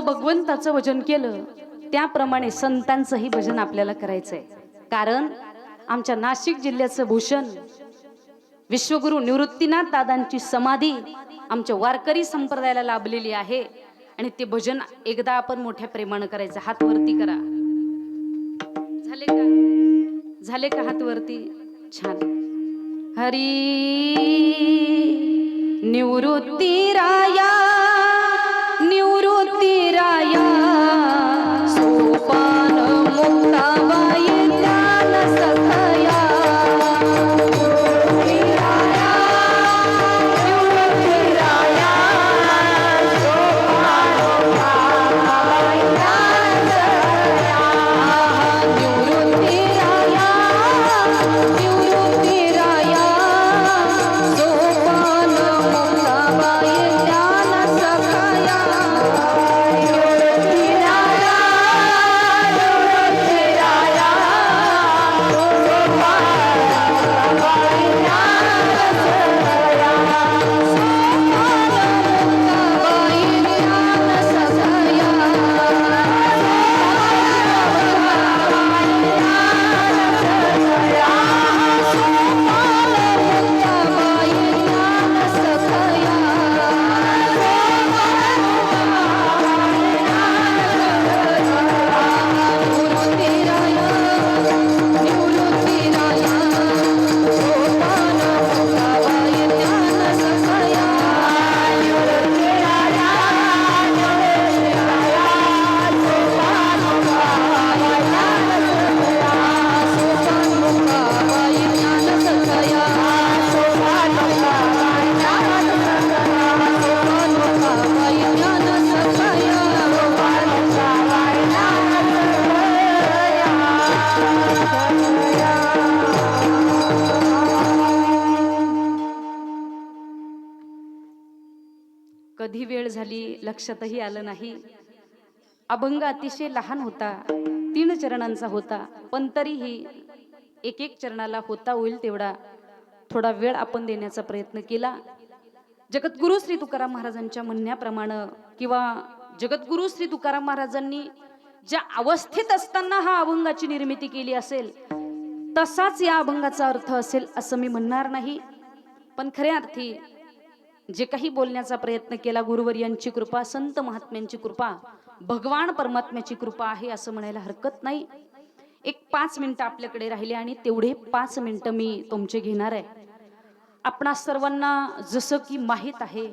भगवंताचं भजन केलं त्याप्रमाणे संतांचंही भजन आपल्याला करायचंय. कारण आमच्या नाशिक जिल्ह्याचं भूषण विश्वगुरु निवृत्तीनाथ दादांची समाधी आमच्या वारकरी संप्रदायाला लाभलेली आहे आणि ते भजन एकदा आपण मोठ्या प्रेमानं करायचं. हात वरती करा. झाले का हात वरती? छान. हरी निवृत्ती राया, निवृत्ती राया, सोपान मुक्ताबाई ज्ञान सखया. कधी वेळ झाली लक्षातही आलं नाही. अभंग अतिशय लहान होता, 3 चरणांचा होता, पण तरीही एक एक चरणाला होता होईल तेवढा थोडा वेळ आपण देण्याचा प्रयत्न केला. जगद्गुरु श्री तुकाराम महाराजांच्या म्हणण्याप्रमाणे किंवा जगद्गुरु श्री तुकाराम महाराजांनी ज्या अवस्थेत असताना हा अभंगाची निर्मिती केली असेल तसाच या अभंगाचा अर्थ असेल असं मी म्हणणार नाही. पण खऱ्या अर्थी जे काही बोलण्याचा प्रयत्न केला गुरुवर्यांची कृपा, संत महात्म्यांची कृपा, भगवान परमात्म्याची कृपा आहे असं म्हणायला हरकत नाही. एक 5 मिनिटं आपल्याकडे राहिले आणि तेवढे 5 मिनिटं मी तुमचे घेणार आहे. आपणा सर्वांना जसं की माहीत आहे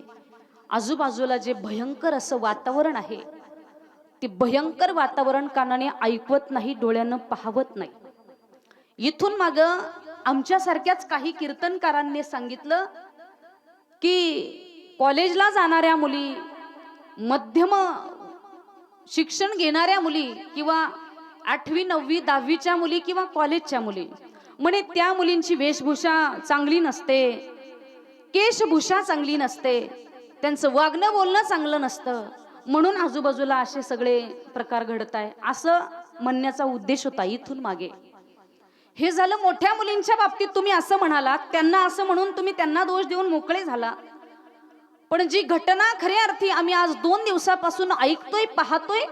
आजूबाजूला जे भयंकर असं वातावरण आहे ते भयंकर वातावरण कानाने ऐकवत नाही, डोळ्यानं पाहवत नाही. इथून माग आमच्यासारख्याच काही कीर्तनकारांनी सांगितलं की कॉलेजला जाणाऱ्या मुली, मध्यम शिक्षण घेणाऱ्या मुली किंवा 8वी 9वी 10वीच्या मुली किंवा कॉलेजच्या मुली म्हणे त्या मुलींची वेशभूषा चांगली नसते, केशभूषा चांगली नसते, त्यांचं वागणं बोलणं चांगलं नसतं, म्हणून आजूबाजूला असे सगळे प्रकार घडत आहे असं म्हणण्याचा उद्देश होता इथून मागे. हे झालं मोठ्या मुलींच्या बाबतीत तुम्ही असं म्हणालात, त्यांना असं म्हणून तुम्ही त्यांना दोष देऊन मोकळे झाला. पण जी घटना खऱ्या अर्थी आम्ही आज 2 दिवसापासून ऐकतोय, पाहतोय,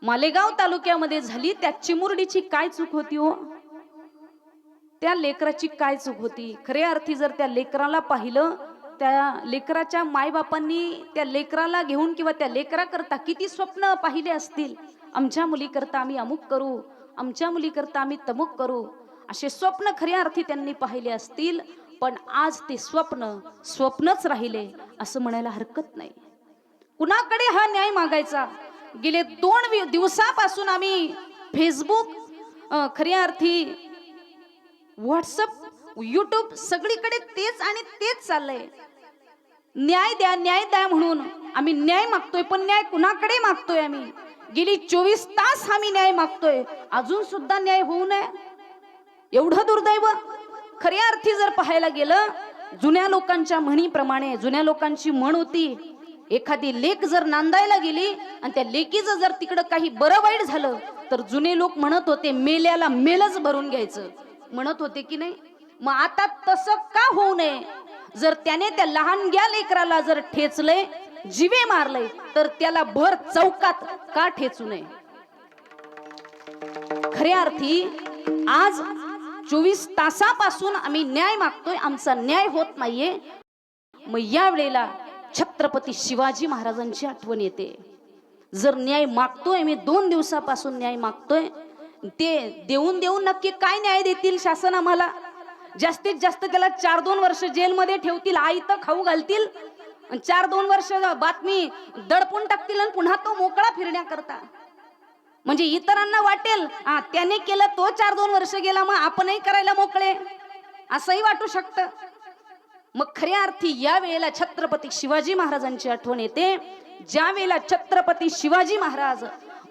मालेगाव तालुक्यामध्ये झाली, त्या चिमुरडीची काय चूक होती हो? त्या लेकराची काय चूक होती? खऱ्या अर्थी जर त्या लेकराला पाहिलं, त्या लेकराच्या मायबापांनी त्या लेकराला घेऊन किंवा त्या लेकराकरता किती स्वप्न पाहिले असतील. आमच्या मुलीकरता आम्ही अमुक करू, आमच्या मुलीकरता आम्ही तमुक करू, असे स्वप्न खऱ्या अर्थी त्यांनी पाहिले असतील. पण आज ते स्वप्नच राहिले असं म्हणायला हरकत नाही. कुणाकडे हा न्याय मागायचा? गेले 2 दिवसापासून आम्ही फेसबुक, खऱ्या अर्थी व्हॉट्सअप, यूट्यूब सगळीकडे तेच आणि तेच चाललंय. न्याय द्या, न्याय द्या म्हणून आम्ही न्याय मागतोय. पण न्याय कुणाकडे मागतोय? आम्ही गेली 24 तास आम्ही न्याय मागतोय, अजून सुद्धा न्याय होऊ नये. एवढं दुर्दैव. खऱ्या अर्थी जर पाहायला गेलं, जुन्या लोकांच्या म्हणीप्रमाणे, जुन्या लोकांची म्हण होती, एखादी लेक जर नांदायला गेली आणि त्या लेकीचं जर तिकडं काही बरं वाईट झालं तर जुने लोक म्हणत होते मेल्याला मेलच भरून घ्यायचं, म्हणत होते की नाही? मग आता तसं का होऊ नये? जर त्याने त्या लहानग्या लेकराला जर ठेचलंय, जीवे मारलंय, तर त्याला भर चौकात का ठेचू नये? खऱ्या अर्थी आज 24 तासापासून आम्ही न्याय मागतोय, आमचा न्याय होत नाहीये. मग या वेळेला छत्रपती शिवाजी महाराजांची आठवण येते. जर न्याय मागतोय, मी 2 दिवसापासून न्याय मागतोय, ते देऊन देऊन नक्की काय न्याय देतील शासन आम्हाला? जास्तीत जास्त त्याला 4-2 वर्ष जेलमध्ये ठेवतील, आई तर खाऊ घालतील, 4-2 वर्ष बातमी दडपून टाकतील आणि पुन्हा तो मोकळा फिरण्याकरता. म्हणजे इतरांना वाटेल त्याने केलं, तो 4-2 वर्ष गेला, मग आपणही करायला मोकळे, असंही वाटू शकतं. मग खऱ्या अर्थी या वेळेला छत्रपती शिवाजी महाराजांची आठवण येते. ज्या वेळेला छत्रपती शिवाजी महाराज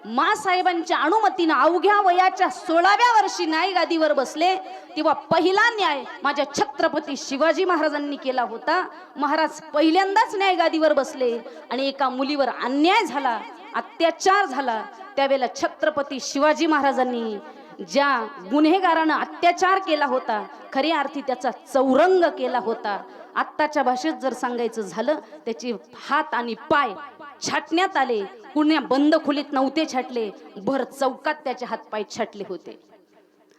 मासाहेबांच्या अनुमतीनं अवघ्या वयाच्या 16व्या वर्षी न्याय गादीवर बसले, तेव्हा पहिला न्याय माझ्या छत्रपती शिवाजी महाराजांनी केला होता. महाराज पहिल्यांदाच न्याय गादीवर बसले आणि एका मुलीवर अन्याय झाला, अत्याचार झाला, त्यावेळेला छत्रपती शिवाजी महाराजांनी ज्या गुन्हेगारानं अत्याचार केला होता, खऱ्या अर्थी त्याचा चौरंग केला होता. आत्ताच्या भाषेत जर सांगायचं झालं, त्याचे हात आणि पाय छाटण्यात आले. कुण्या बंद खोलीत नव्हते छाटले, भर चौकात त्याचे हात पाय छाटले होते.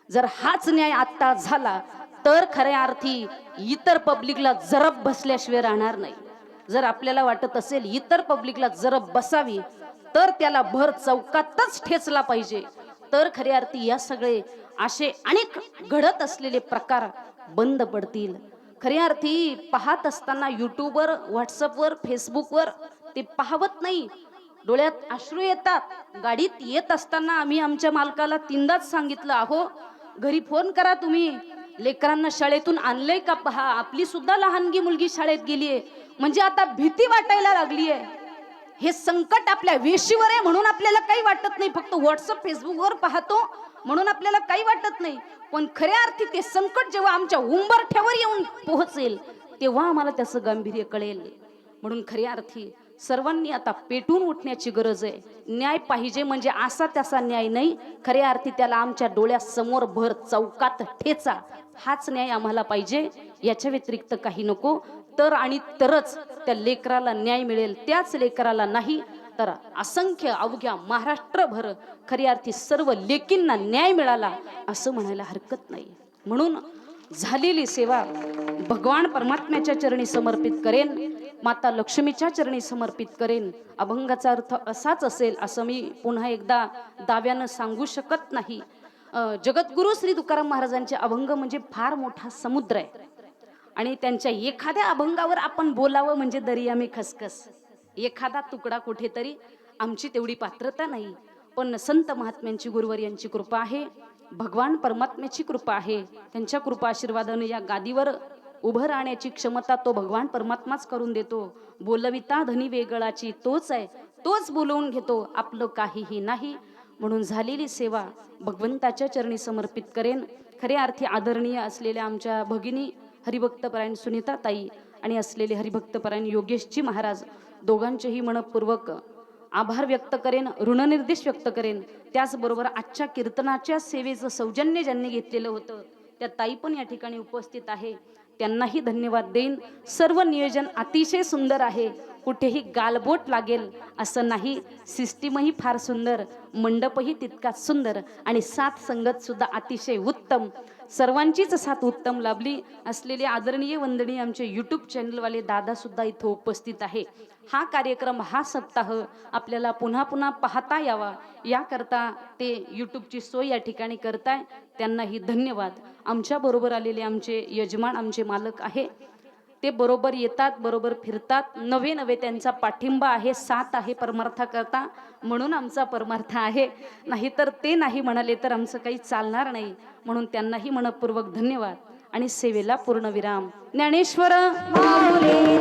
जर हाच न्याय आत्ता झाला तर खऱ्या अर्थी इतर पब्लिकला जरब बसल्याशिवाय राहणार नाही. जर आपल्याला वाटत असेल इतर पब्लिकला जरब बसावी तर त्याला भर चौकातच ठेचला पाहिजे, तर खऱ्या अर्थी या सगळे असे अनेक घडत असलेले प्रकार बंद पडतील. खऱ्या अर्थी पाहत असताना यूट्यूबवर, व्हॉट्सअपवर, फेसबुकवर ते पाहवत नाही, डोळ्यात अश्रू येतात. गाडीत येत असताना आम्ही आमच्या मालकाला 3दाच सांगितलं, अहो घरी फोन करा, तुम्ही लेकरांना शाळेतून आणलंय का पहा, आपली सुद्धा लहानगी मुलगी शाळेत गेलीये. म्हणजे आता भीती वाटायला लागली आहे. हे संकट आपल्या वेशीवर आहे म्हणून आपल्याला काही वाटत नाही, फक्त व्हॉट्सअप फेसबुकवर पाहतो म्हणून आपल्याला काही वाटत नाही. पण खऱ्या अर्थी ते संकट जेव्हा आमच्या उंबरठ्यावर येऊन पोहोचेल तेव्हा आम्हाला त्याचं गांभीर्य कळेल. म्हणून खऱ्या अर्थी सर्वांनी आता पेटून उठण्याची गरज आहे. न्याय पाहिजे म्हणजे असा तसा न्याय नाही, खऱ्या अर्थी त्याला आमच्या डोळ्यासमोर भर चौकात ठेचा, हाच न्याय आम्हाला पाहिजे. याच्या व्यतिरिक्त काही नको. तर आणि तरच त्या लेकराला न्याय मिळेल. त्याच लेकराला नाही तर असंख्य अवघ्या महाराष्ट्रभर खऱ्या अर्थी सर्व लेकींना न्याय मिळाला असं म्हणायला हरकत नाही. म्हणून झालेली सेवा भगवान परमात्म्याच्या चरणी समर्पित करेन, माता लक्ष्मीच्या चरणी समर्पित करेन. अभंगाचा अर्थ असाच असेल असं मी पुन्हा एकदा दाव्यानं सांगू शकत नाही. जगद्गुरु श्री तुकाराम महाराजांचे अभंग म्हणजे फार मोठा समुद्र आहे आणि त्यांच्या एखाद्या अभंगावर आपण बोलावं म्हणजे दर्या में खसखस, एखादा तुकडा कुठेतरी, आमची तेवढी पात्रता नाही. पण संत महात्म्यांची गुरुवर्यांची कृपा आहे, भगवान परमात्म्याची कृपा आहे. त्यांच्या कृपा आशीर्वादाने या गादीवर उभं राहण्याची क्षमता तो भगवान परमात्माच करून देतो. बोलविता धनी वेगळाची तोच आहे, तोच बोलवून घेतो, आपलं काहीही नाही. म्हणून झालेली सेवा भगवंताच्या चरणी समर्पित करेन. खऱ्या अर्थी आदरणीय असलेल्या आमच्या भगिनी हरिभक्तपरायण सुनीता ताई आणि असलेले हरिभक्तपरायण योगेशजी महाराज, दोघांचेही मनपूर्वक आभार व्यक्त करेन, ऋणनिर्देश व्यक्त करेन. त्याचबरोबर आजच्या कीर्तनाच्या सेवेचं सौजन्य ज्यांनी घेतलेलं होतं त्या ताई पण या ठिकाणी उपस्थित आहे, त्यांनाही धन्यवाद देईन. सर्व नियोजन अतिशय सुंदर आहे, कुठेही गालबोट लागेल असं नाही. सिस्टीमही फार सुंदर, मंडपही तितकाच सुंदर आणि साथ संगत सुद्धा अतिशय उत्तम. सर्वांचीच साथ उत्तम लाभली. असलेले आदरणीय वंदनीय आमचे यूट्यूब चॅनलवाले दादा सुद्धा इथं उपस्थित आहे. हा कार्यक्रम, हा सप्ताह आपल्याला पुन्हा पुन्हा पाहता यावा याकरता ते यूट्यूबची सोय या ठिकाणी करताय, त्यांनाही धन्यवाद. आमच्या बरोबर आलेले आमचे यजमान, आमचे मालक आहे, ते बरोबर येतात, बरोबर फिरतात. नवे नवे त्यांचा पाठिंबा आहे, साथ आहे परमार्थाकरता, म्हणून आमचा परमार्थ आहे. नाहीतर ते नाही म्हणाले तर आमचं काही चालणार नाही. म्हणून त्यांनाही मनपूर्वक धन्यवाद आणि सेवेला पूर्ण विराम. ज्ञानेश्वर माऊली